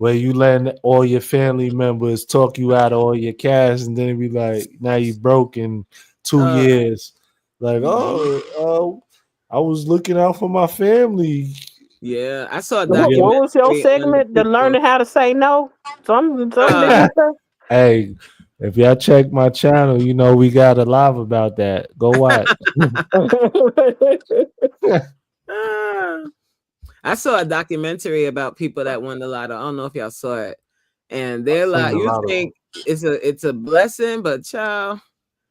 you let all your family members talk you out of all your cash, and then be like, now you broke in 2 years. Like, I was looking out for my family. Yeah, I saw that. What was your segment? The learning how to say no? Hey, if y'all check my channel, you know we got a live about that. Go watch. I saw a documentary about people that won the lotto. I don't know if y'all saw it, and they're like, you think it's a blessing, but child,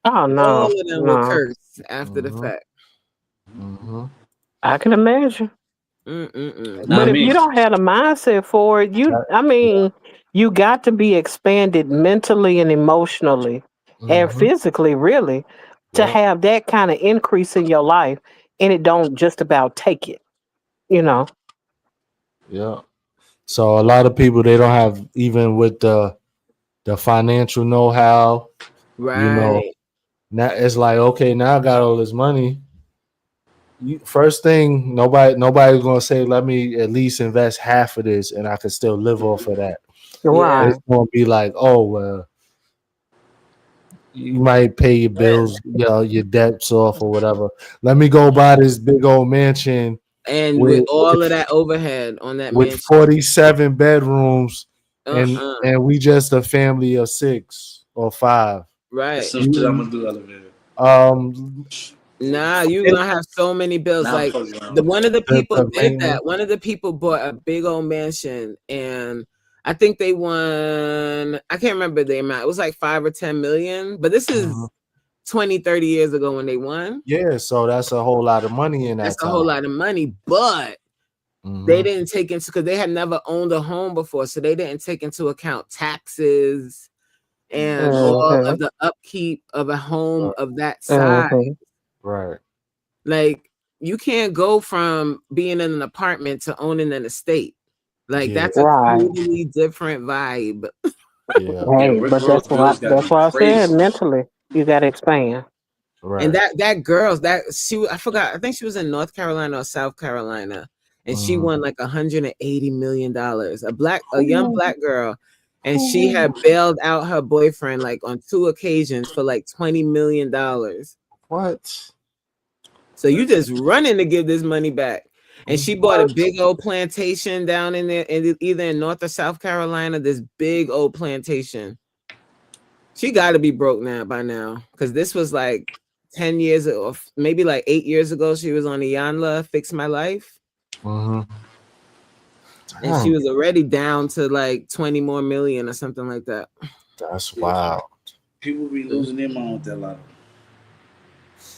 all of them were cursed after the fact. Mm-hmm. I can imagine. But if you don't have a mindset for it, you got to be expanded mentally and emotionally and physically, really, to have that kind of increase in your life, and it don't just about take it, you know. Yeah. So a lot of people, they don't have, even with the financial know-how, right? You know, now it's like, okay, now I got all this money. First thing, nobody's gonna say, let me at least invest half of this, and I can still live off of that. Right. It's gonna be like, oh well, you might pay your bills, your debts off or whatever. Let me go buy this big old mansion and with all of that overhead on that with mansion. 47 bedrooms, and Uh-uh. we just a family of 6 or 5. Right. That's some shit I'm gonna do elevator. Nah, you're gonna have so many bills. Nah, like one of the people did that. One of the people bought a big old mansion, and I think they won. I can't remember the amount. It was like 5 or 10 million. But this is 20, 30 years ago when they won. Yeah, so that's a whole lot of money in that. That's a whole lot of money, but they didn't take into because they had never owned a home before, so they didn't take into account taxes and all of the upkeep of a home of that size. Right. Like you can't go from being in an apartment to owning an estate. Like that's a totally different vibe. Yeah. Hey, but that's why I said mentally you gotta expand. Right. And that girl, I forgot, I think she was in North Carolina or South Carolina, and she won like $180 million. A young black girl, and she had bailed out her boyfriend like on 2 occasions for like $20 million. What? So you just running to give this money back. And she bought a big old plantation down in there, either in North or South Carolina, this big old plantation. She got to be broke now by now, because this was like 10 years or maybe like 8 years ago. She was on Iyanla, Fix My Life. And she was already down to like 20 more million or something like that. That's wild. People be losing their mind with that lotto.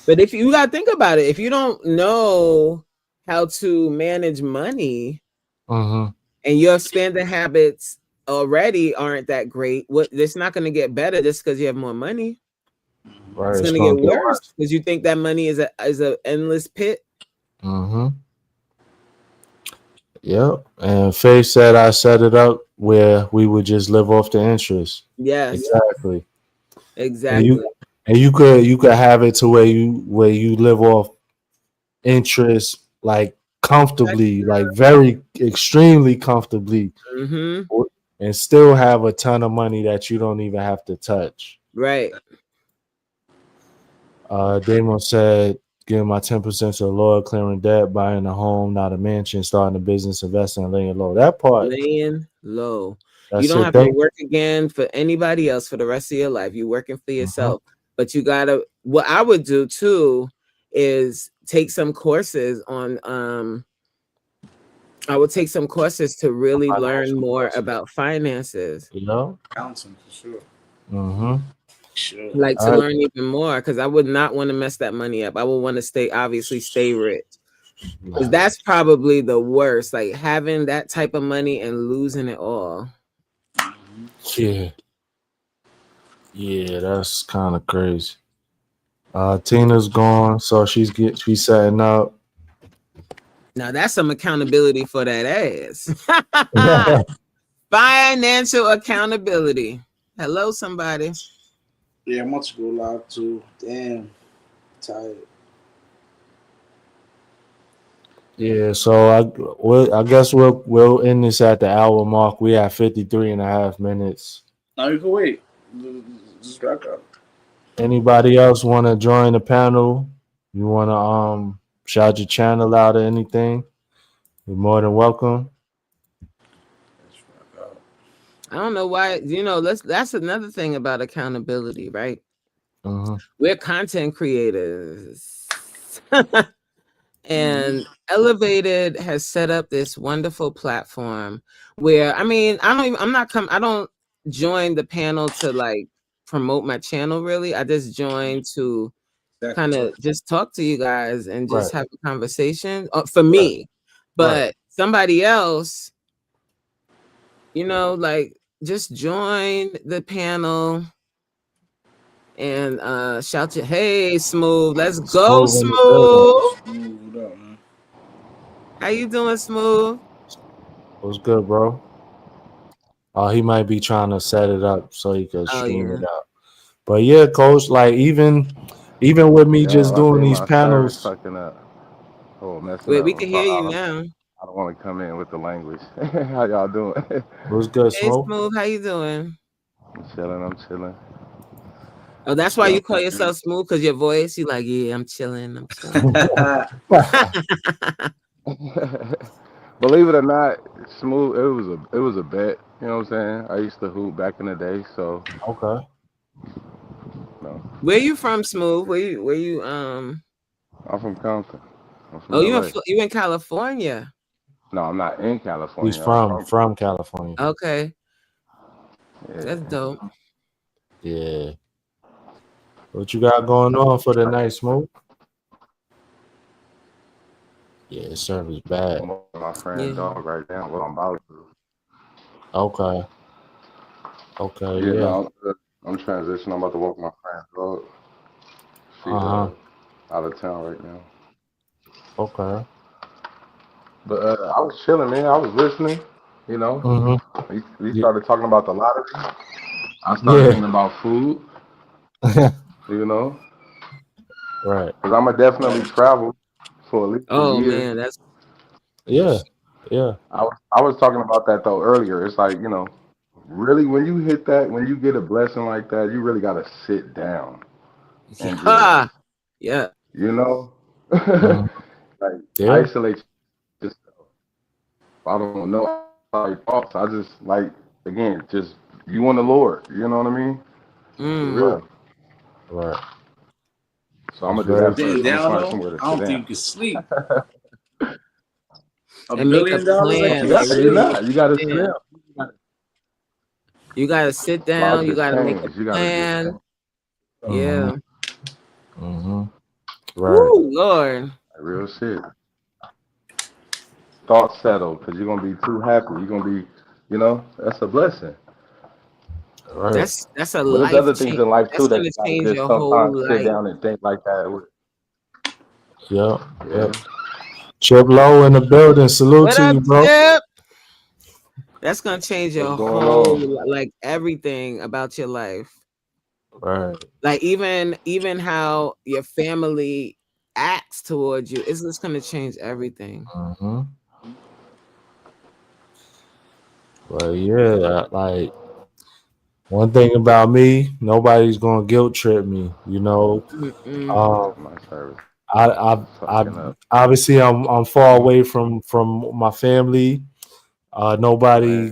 But if you got to think about it, if you don't know how to manage money and your spending habits already aren't that great, it's not going to get better just because you have more money. Right. It's going to get worse because you think that money is a endless pit. Yep. And Faith said I set it up where we would just live off the interest. Yes. Exactly. And you could have it to where you live off interest like comfortably, like very extremely comfortably, and still have a ton of money that you don't even have to touch. Right. Damon said, "Giving my 10% to the Lord, clearing debt, buying a home, not a mansion, starting a business, investing, laying low." That part, laying low. You don't have to work again for anybody else for the rest of your life. You're working for yourself. But you gotta, what I would do too is take some courses on I would take some courses to really learn more about finances. Counseling for sure. Sure. Like to learn even more, because I would not want to mess that money up. I would want to stay rich. Because that's probably the worst, like having that type of money and losing it all. Yeah, that's kind of crazy. Tina's gone, so she's setting up. Now that's some accountability for that ass. Financial accountability. Hello, somebody. Yeah, I'm about to go live too. Damn, tired. Yeah, so I guess we'll end this at the hour mark. We have 53.5 minutes. Now you can wait. Just back up. Anybody else want to join the panel? You want to shout your channel out or anything? You're more than welcome. I don't know why. That's another thing about accountability, right? We're content creators. And Elevated has set up this wonderful platform where, I don't join the panel to like promote my channel really. I just join to kind of just talk to you guys and just have a conversation for me. But somebody else, like just join the panel and shout your, hey, Smooth, let's go, Smooth. How you doing, Smooth? What's good, bro? He might be trying to set it up so he can stream it out. But yeah, Coach, like even with me just doing these panels. Fucking up. Wait, we can hear you now. I don't want to come in with the language. How y'all doing? What's good, Hey, Smooth? How you doing? I'm chilling. Oh, that's why you call yourself Smooth, because your voice, you like, yeah, I'm chilling. I'm chilling. Believe it or not, Smooth. It was a bet. You know what I'm saying? I used to hoop back in the day, so Okay. no. Where you from, Smooth? Where you I'm from Compton. I'm from Oh, LA. you in California? No, I'm not in He's California. I'm from California. Okay, yeah. that's dope. Yeah. What you got going on for the night, Smoke? Yeah, service bad. I'm with my friend Yeah. dog right now. What I'm about to. Okay. Okay. Yeah, Yeah. no, I'm transitioning. I'm about to walk my friend's dog. She's out of town right now. Okay. But I was chilling, man. I was listening. You know, Mm-hmm. we Yeah. started talking about the lottery. I started Yeah. thinking about food. You know, Right. because I'm gonna definitely travel for at least a Oh year. man, that's Yeah. Yeah. I was talking about that though earlier. It's like, really when you hit that, when you get a blessing like that, you really gotta sit down and just, yeah, yeah. you know, Mhm. like Yeah. isolate yourself. I don't know how your thoughts. I just like again, just you and the Lord. You know what I mean? For Right. real. Right. So I'm That's gonna do very that true. Sitting first. I'm gonna down find though, somewhere to I sit don't think down. you can sleep. $1 And make a billion, I plan, can't like You're sleep. really not. You gotta sit sit down. down. You gotta sit Life down. You has gotta make a changed. You gotta just plan. think. Mm-hmm. Yeah. Mm-hmm. Right. Woo, Lord. Like, real shit. Thoughts settle because you're gonna be too happy. You're gonna be, that's a blessing. Right. That's a But there's life other things change. in life too That's that gonna you gotta change just your whole sometimes sit life. down and think like that. Yep. Yeah. Yep. Chip Low in the building. Salute What to up, you, bro. Chip? That's gonna change What's your going whole, on? like everything about your life. Right. Like even how your family acts towards you. It's just gonna change everything. Mm-hmm. Well, yeah, like one thing about me, nobody's gonna guilt trip me. Mm-mm. My service I fucking up. obviously I'm far away from my family. Man.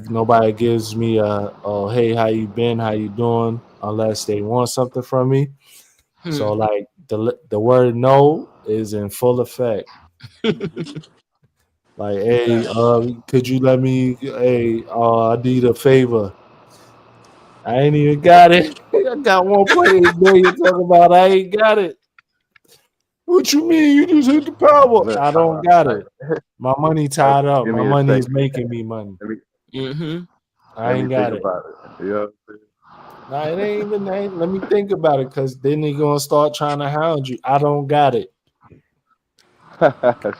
Nobody gives me a hey, how you been, how you doing, unless they want something from me. Hmm. So like the word no is in full effect. Like, hey, could you let me? Hey, I need a favor. I ain't even got it. I got 1.8 billion. Talking about I ain't got it. What you mean? You just hit the power? Look, I don't got it. My money tied up. give My me a money is second. making me money. Let me Mm-hmm. I let me ain't think got it. about it. Yeah. Nah, it ain't even. Let me think about it, because then they gonna start trying to hound you. I don't got it.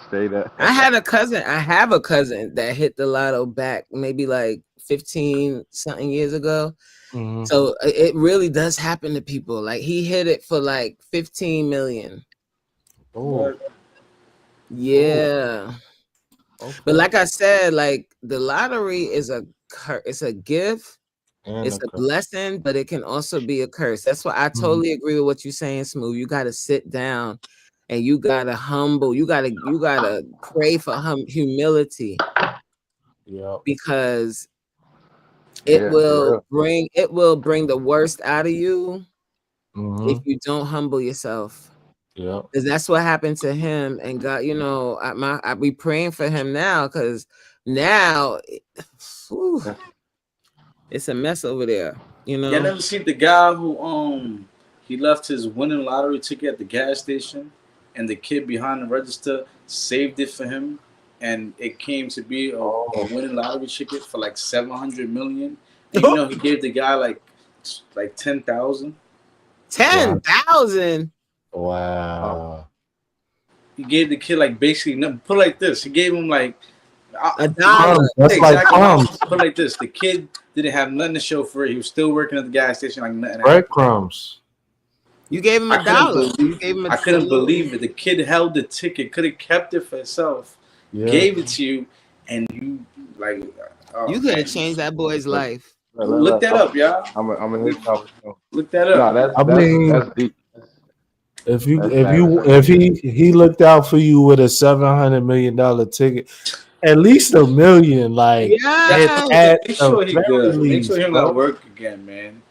Stay there. I have a cousin that hit the lotto back maybe like 15 something years ago. Mm-hmm. So it really does happen to people. Like he hit it for like 15 million. Oh, Yeah. okay. But like I said, like the lottery is it's a gift. And It's a blessing, but it can also be a curse. That's why I Mm-hmm. totally agree with what you're saying, Smooth. You got to sit down and you got to humble. You got to pray for humility, Yeah. because Yeah, for real. it will bring the worst out of you if Mm-hmm. you don't humble yourself. Yeah. Because that's what happened to him. And God, I be praying for him now, because now whew, it's a mess over there. You never seen the guy who he left his winning lottery ticket at the gas station, and the kid behind the register saved it for him, and it came to be a winning lottery ticket for like 700 million. And he gave the guy like 10,000. 10,000. Wow. He gave the kid like basically nothing. Put it like this: he gave him like $1. That's like crumbs. Put it like this: the kid didn't have nothing to show for it. He was still working at the gas station like nothing. Breadcrumbs. You gave him $1. You gave him I couldn't believe it. The kid held the ticket, could have kept it for himself, gave it to you, and you like. You could have changed that boy's life. Look that up, y'all. I'm gonna hit y'all. Look that No, up. that's deep. if That's he looked out for you with a $700 million ticket, at least $1 million, like Yeah. at Make the sure he very good. Make sure least, he don't bro. got work again, man.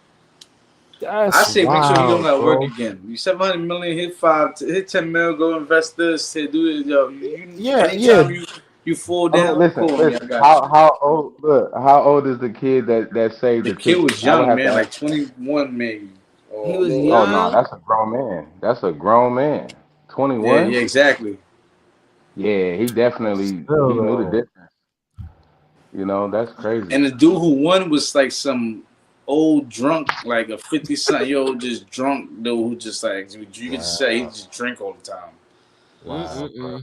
I That's say make sure he don't wild, got work bro. again. You 700 million, hit 10 mil, go invest this, hit do it. Yo, Yeah. anytime you fall Oh, down, listen. call me. I got you. How old? Look, how old is the kid that saved The the kid ticket? was I would young, have to man, ask. like 21 maybe, He or a was little Oh older. no, young. that's a grown man. That's a grown man. Yeah, 21. yeah, exactly. Yeah, he definitely Still he knew the though. difference. You know, that's crazy. And the dude who won was like some old drunk, like a 50-something year old, just drunk dude who just like you could just say he Wow. just drink all the time. Wow, bro.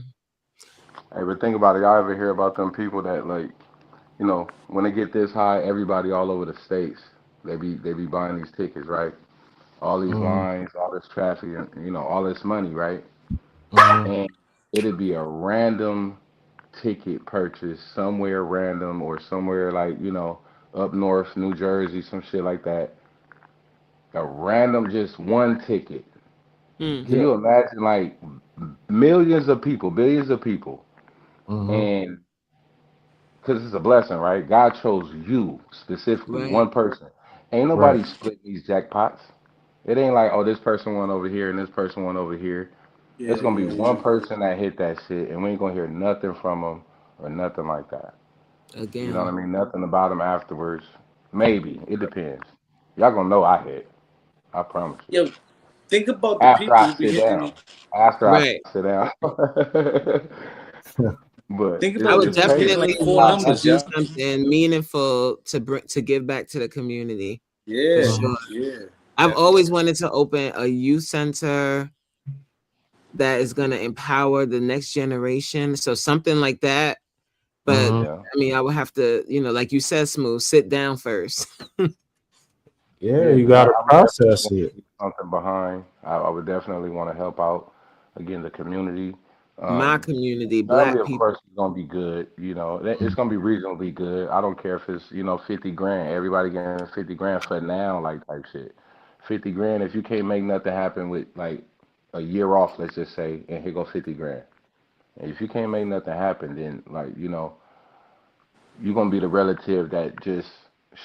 Hey, but think about it. Y'all ever hear about them people that like, when they get this high, everybody all over the states, they be buying these tickets, right? All these Mm-hmm. lines, all this traffic, and all this money, right? Mm-hmm. And it'd be a random ticket purchase somewhere random or somewhere like, up north, New Jersey, some shit like that. A random just one ticket. Mm. Can Yeah. you imagine like millions of people, billions of people, Mm-hmm. and because it's a blessing, right? God chose you specifically, Right. one person. Ain't Right. nobody splitting these jackpots. It ain't like, oh, this person went over here and this person went over here. It's Yeah, gonna be yeah, one yeah. person that hit that shit, and we ain't gonna hear nothing from them or nothing like that. You know what I Again. mean? Nothing about them afterwards. Maybe it depends. Y'all gonna know I hit. I promise you. Yo, think about the After people I who be sit hitting down. it. After I Right. sit down. But Think I about the would it's people crazy. hitting definitely like It's four want not to numbers, nothing. do yeah. something meaningful to give back to the community for Yeah, Mm-hmm. sure. yeah, I've definitely. always wanted to open a youth center that is going to empower the next generation. So something like that. But Mm-hmm. Yeah. I mean, I would have to, like you said, Smooth, sit down first. Yeah, Yeah, you because gotta I would definitely process want it. to leave something behind. I would definitely want to help out again the community. My Um, community, Family, Black of people. course, is gonna be good. It's gonna be reasonably good. I don't care if it's 50 grand. Everybody getting 50 grand for now, like type shit. 50 grand. If you can't make nothing happen with like a year off, let's just say, and here go 50 grand. And if you can't make nothing happen, then like you're gonna be the relative that just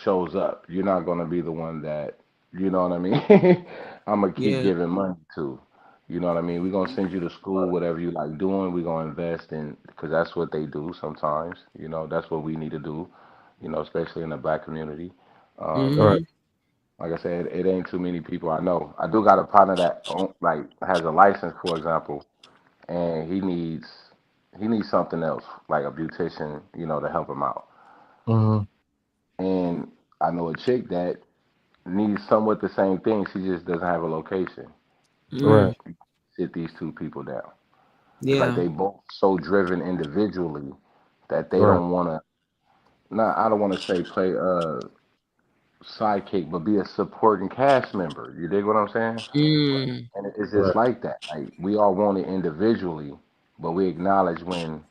shows up. You're not gonna be the one that, you know what I mean. I'm gonna keep Yeah, giving money to. You know what I mean? We're gonna send you to school, whatever you like doing. We're gonna invest in because that's what they do sometimes. That's what we need to do. Especially in the black community. Um, Right. mm-hmm. like I said, it ain't too many people I know. I do got a partner that like has a license, for example, and he needs something else like a beautician, to help him out. Mm-hmm. And I know a chick that needs somewhat the same thing. She just doesn't have a location. Right. Mm, Sit these two people down. It's like yeah, they both so driven individually that they Right. don't want to. Not I don't want to say play a sidekick, but be a supporting cast member. You dig what I'm saying? mm, And it's just Right. like that. Like we all want it individually, but we acknowledge when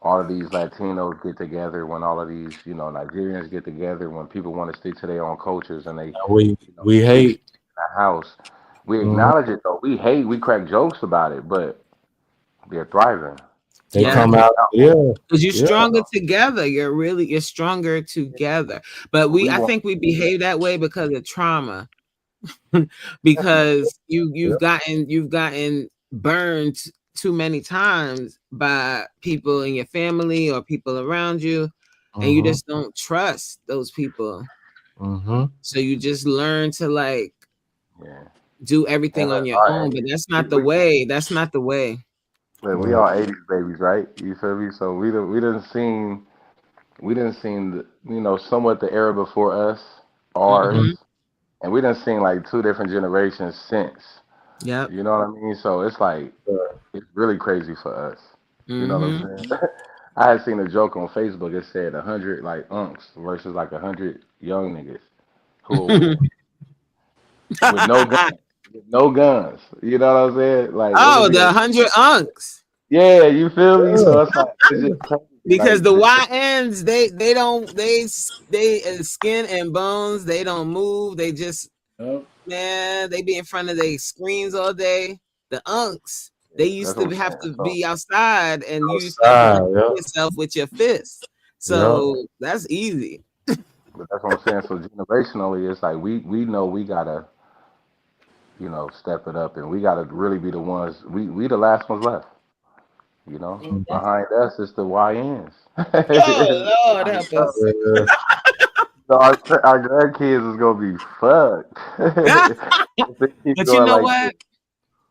all of these Latinos get together, when all of these, Nigerians get together, when people want to stick to their own cultures and they, And we fix hate. the house. We Mm-hmm. acknowledge it though. We hate, we crack jokes about it, but they're thriving. They So yeah. come we out. acknowledge, Yeah. Because you're Yeah. stronger together. You're stronger together. But we I want think we behave that way because of trauma. Because Yeah. you've gotten burned too many times by people in your family or people around you, and you Mm-hmm. just don't trust those people. Mm-hmm. So you just learn to like yeah. do And everything on look, your all right, own, but that's we, not the we, way. That's not the way. look, we Right. all '80s babies, right? You feel me? So we didn't seen somewhat the era before us, ours, Mm-hmm. Hmm. and we done seen like two different generations since. Yep. You know what I mean? So it's like it's really crazy for us. You know what Hmm. I'm saying? I had seen a joke on Facebook. It said 100 like unks versus like 100 young niggas who will win with no guns. With no guns. You know what I'm saying? Like it'll Oh, be the a 100 unks. yeah. You feel me? Yeah. So it's like it's just crazy. Because like the YNs, they skin and bones, they don't move. They just man, they be in front of their screens all day. The unks, they used that's to what I'm have saying. to So be outside and you used to have to Outside, defend yeah. yourself with your fists. So that's easy. but that's what I'm saying. So generationally, it's like we know we gotta, you know, step it up, and we gotta really be the ones. We the last ones left. You know, behind us is the YNs. Oh Lord Behind help us, us. Yeah. so our grandkids is gonna be fucked if they keep But you going know like this. what?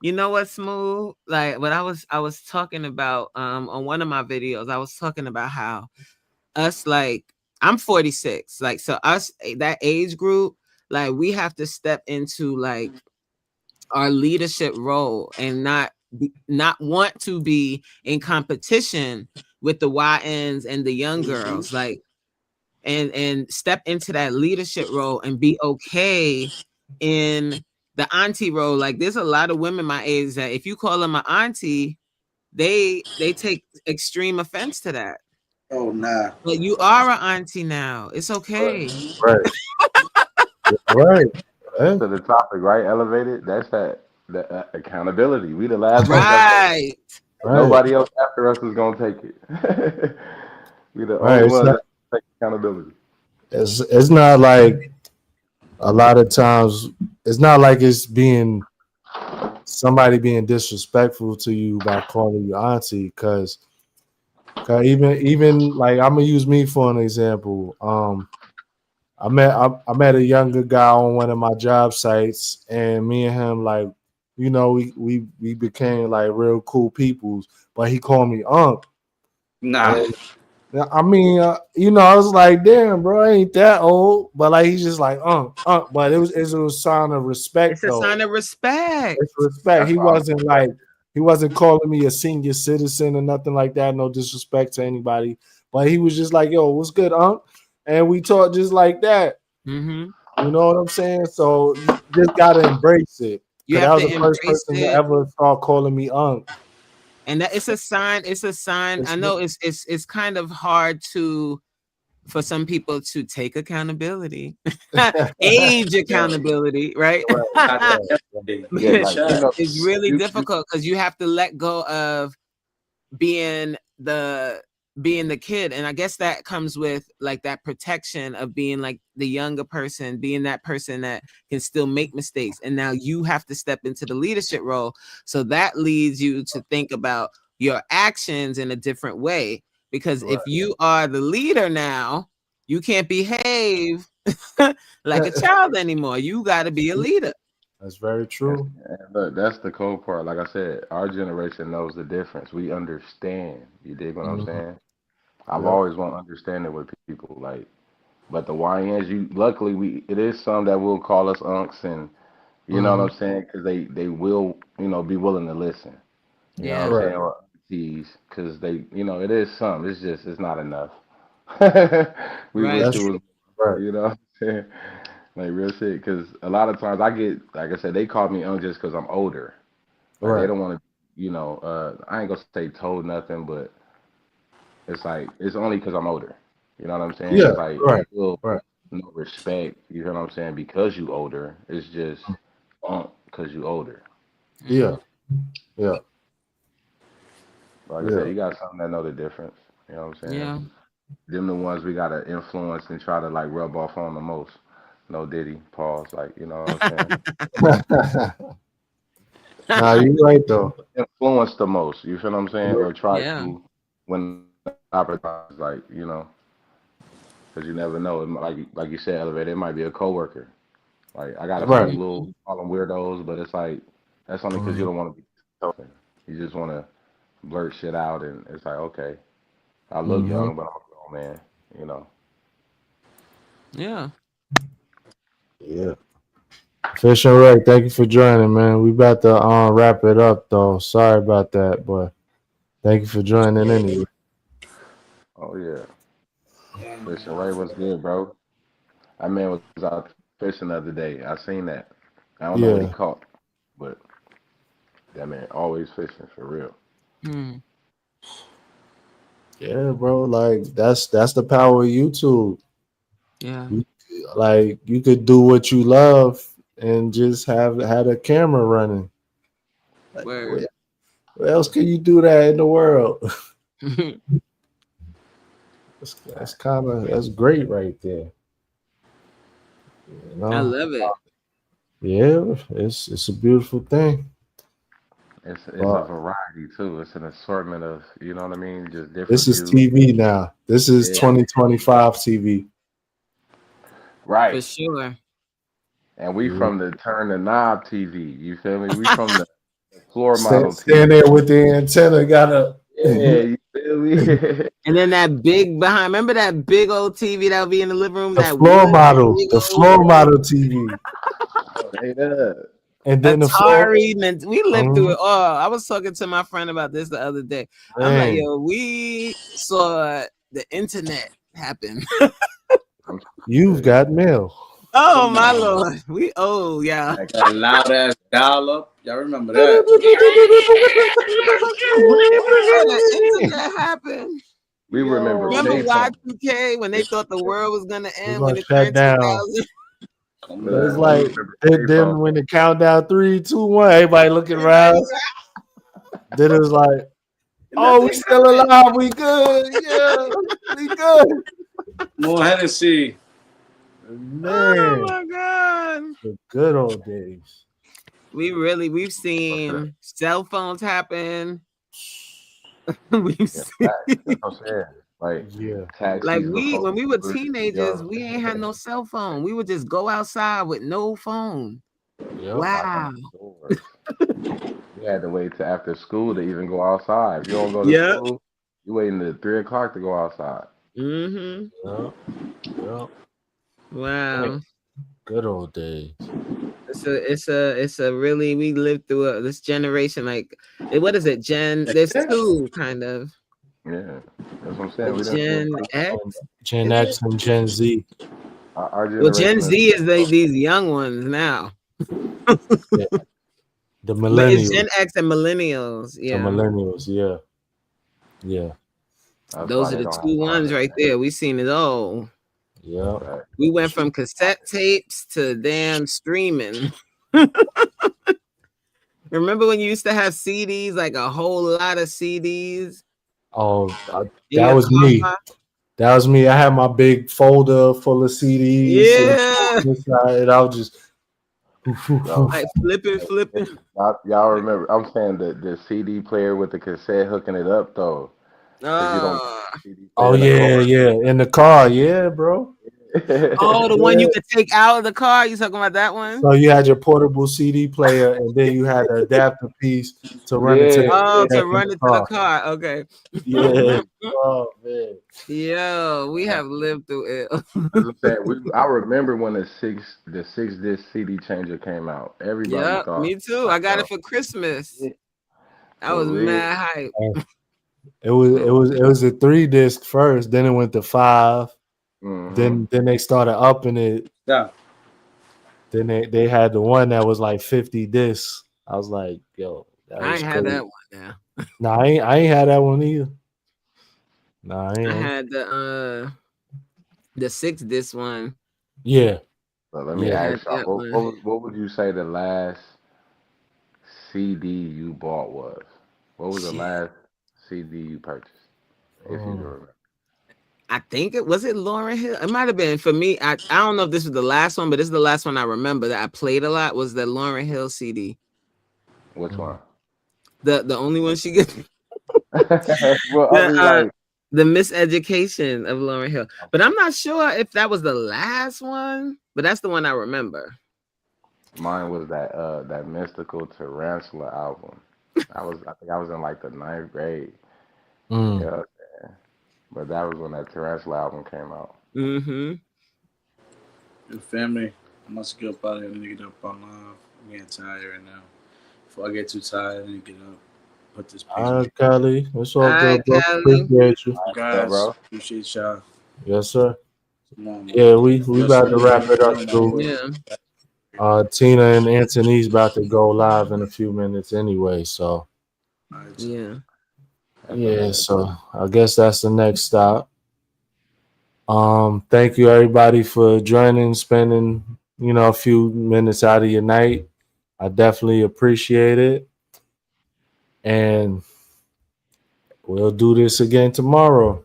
You know what's smooth? Like what I was talking about on one of my videos, I was talking about how us, like, I'm 46, like, so us, that age group, like, we have to step into like our leadership role and not want to be in competition with the YNs and the young girls, like, and step into that leadership role and be okay in the auntie role. Like, there's a lot of women my age that if you call them an auntie, they take extreme offense to that. Oh nah. But you are an auntie now. It's okay. Right. Right. Right. To the topic, right? Elevated. That's that accountability. We the last ones left. Right. Right. Nobody else after us is gonna take it. We the Right. only ones that take accountability. It's not like a lot of times. It's not like it's being somebody being disrespectful to you by calling you auntie, because even like I'm gonna use me for an example. I met a younger guy on one of my job sites, and me and him, like, we became like real cool peoples. But he called me Unc, Nah. and I mean, I was like, damn, bro, I ain't that old. But like, he's just like Unc. But it was a sign of respect, It's a though. sign of respect. It's respect. That's why He wasn't calling me a senior citizen or nothing like that. No disrespect to anybody, but he was just like, "Yo, what's good, Unc?" And we talked just like that. Mm-hmm. You know what I'm saying? So you just gotta embrace it. You Cause that have was to the first embrace person to it. ever start calling me Unc. And that it's a sign. It's a sign. I know it's kind of hard for some people to take accountability, age accountability, right? yeah, like you know, It's really you difficult because you have to let go of being the kid, and I guess that comes with like that protection of being like the younger person, being that person that can still make mistakes, and now you have to step into the leadership role, so that leads you to think about your actions in a different way, because if you are the leader now, you can't behave like a child anymore. You got to be a leader. That's very and, true. and look, that's the cool part. Like I said, our generation knows the difference. We understand. You dig what I'm Mhm. saying? I've Yeah. always want understanding with people. Like, but the YNs, luckily it is some that will call us unks, and you know what Mhm. I'm saying? Because they will, be willing to listen. You know what I'm Yeah. Right. saying? Or aunties, because it is some. It's not enough. We Right. wish it That's was, true. Right. you know what I'm saying? Like real shit. Because a lot of times I get, like I said, they call me young just because I'm older. Like they Right. don't want to, I ain't gonna say told nothing, but it's like it's only because I'm older. You know what I'm saying? Yeah. It's like Right. still Right. no respect. You know what I'm saying? Because you older, it's just because you older. Yeah. Mhm. Yeah. Like I said, Yeah. you got something that know the difference. You know what I'm saying? Yeah. Them the ones we gotta influence and try to like rub off on the most. No Diddy, pause, like you know what I'm saying? Nah, you're right though. Influence the most. You feel what I'm saying? Or try Yeah. to when opportunities, like because you never know. Like you said, elevator. It might be a coworker. Like I got a Right. few little call them weirdos, but it's like that's only because you Mhm. don't want to be open. You just want to blurt shit out, and it's like okay, I look Mhm. young, but I'm a grown man. You know. Yeah. Yeah. Fish and Ray, thank you for joining, man. We about to wrap it up though. Sorry about that, but thank you for joining anyway. Oh yeah, fishing Ray was good, bro. That man was out fishing the other day. I seen that. I don't know what he Yeah. caught, but that man always fishing for real. Hmm. Yeah, bro. Like that's the power of YouTube. Yeah. Like you could do what you love and just had a camera running. Like, Word. where else can you do that in the world? That's great right there. You I know? love it. Yeah, it's a beautiful thing. It's a But variety too. It's an assortment of, you know what I mean, just this different is views. TV now. This is Yeah, 2025 TV. For right. sure. And we Yeah. from the turn the knob TV. You feel me? We from the floor model Stand TV. there with the antenna, gotta Yeah, you feel me? And then that big behind, remember that big old TV that would be in the living room, the that floor wood model, big the old floor model TV, Oh, they up. and then the floor. Atari. And we lived through Mhm. it all. I was talking to my friend about this the other day. I'm like, Man, yo, we saw the internet happen. I'm you've serious. got mail. Oh Come my on. lord. We old, yeah. Like that loud ass dial up. Y'all remember that? Oh, the internet happened. We remember Yo, Remember payphone. Y2K when they thought the world was gonna we're end when gonna it shut turned down. 2000? Come But it's Look, we on. like remember then payphone. when the countdown 3, 2, 1, everybody looking Everybody around. was like, Then it was like, oh, we nothing still happened. alive. We good. Yeah, we good. More Hennessy. Oh Man, my god. the good old days. We've What's that? seen cell phones happen. We've Yeah, seen, that's what I'm saying. Like Yeah. like taxis before when we were Ubers, teenagers, yo. we ain't had no cell phone. We would just go outside with no phone. Yep. Knock on Wow. doors. You had to wait till after school to even go outside. If you don't go to Yep. school, you waiting till 3 o'clock to go outside. Mm-hmm. Yep. Yep. Man, Wow. good old days. It's a really, we lived through this generation, like what is it, there's two kind of, Yeah, that's what I'm saying. the We done seen Gen X, Gen is it? X and Gen Z. our Well, Gen generation Z is is these young ones now, Yeah. The but it's Gen millennials. X and millennials. The Yeah, millennials. Yeah. Yeah. that's why those are they the don't have two ones right our there. We seen it all. Yep. fact. We went from cassette tapes to damn streaming. Remember when you used to have CDs, like a whole lot of CDs Oh, in that your was me. car? That was me. I had my big folder full of CDs Yeah, and I was just Yo, like flipping. y'all remember? I'm saying the CD player with the cassette hooking it up though, because you don't got Oh, the CD oh player in the car. yeah. In the car, yeah, bro. oh, the one Yeah. you could take out of the car. You talking about that one? So you had your portable CD player, and then you had the adapter piece to run it to Yeah, Oh, the to back in run the it to the car. car. Okay. Yeah. Oh man. Yo, we have lived through it. as I'm saying, I remember when the six disc CD changer came out. Everybody Yep, thought, me too. I like, got it yo, for Christmas. yeah, I for was real. mad hype. It was a 3 disc first, then it went to 5. Mm-hmm. Then they started upping it. Yeah. Then they had the one that was like 50 discs. I was like, yo, that I was ain't had crazy. that one now. Nah, I ain't had that one either. Nah, I I ain't. had the 6 disc one. Yeah, So let me I yeah. had ask y'all, that one. what would you say the last CD you bought was? What was the Shit. last CD you purchased, if you can remember? I think it was Lauryn Hill. It might have been for me. I don't know if this was the last one, but this is the last one I remember that I played a lot was the Lauryn Hill CD. Which one? The only one she gets Well, I mean, the like, the miseducation of Lauryn Hill. But I'm not sure if that was the last one, but that's the one I remember. mine was that mystical tarantula album. I think I was in like the ninth grade. Mm. Yeah, but that was when that tarantula album came out. Mm-hmm. Your family. I must get up out of here. I need to get up on live. I'm getting tired right now. Before I get too tired, I need to get up. Put this piece All on. right, Kelly. It's All all right, good, bro. Callie. Appreciate you. Yeah, Guys, bro. appreciate y'all. Yes, sir. Come on, man. Yeah, we Just about let to me wrap it up know my too. boy. Yeah. Tina and Anthony's about to go live in a few minutes anyway. So All right, Yeah. Yeah, so I guess that's the next stop. Thank you everybody for joining, spending, a few minutes out of your night. I definitely appreciate it. And we'll do this again tomorrow.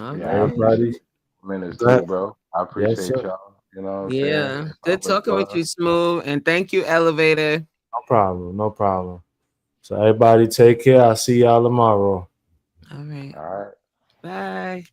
All Yeah, I right. Everybody, appreciate minutes go ahead. too, bro. I Yes, appreciate sir. y'all. You know what I'm saying? Yeah. Good talking with you, Smooth. And thank you, Elevator. No problem. No problem. So everybody take care. I'll see y'all tomorrow. All right. All right. Bye.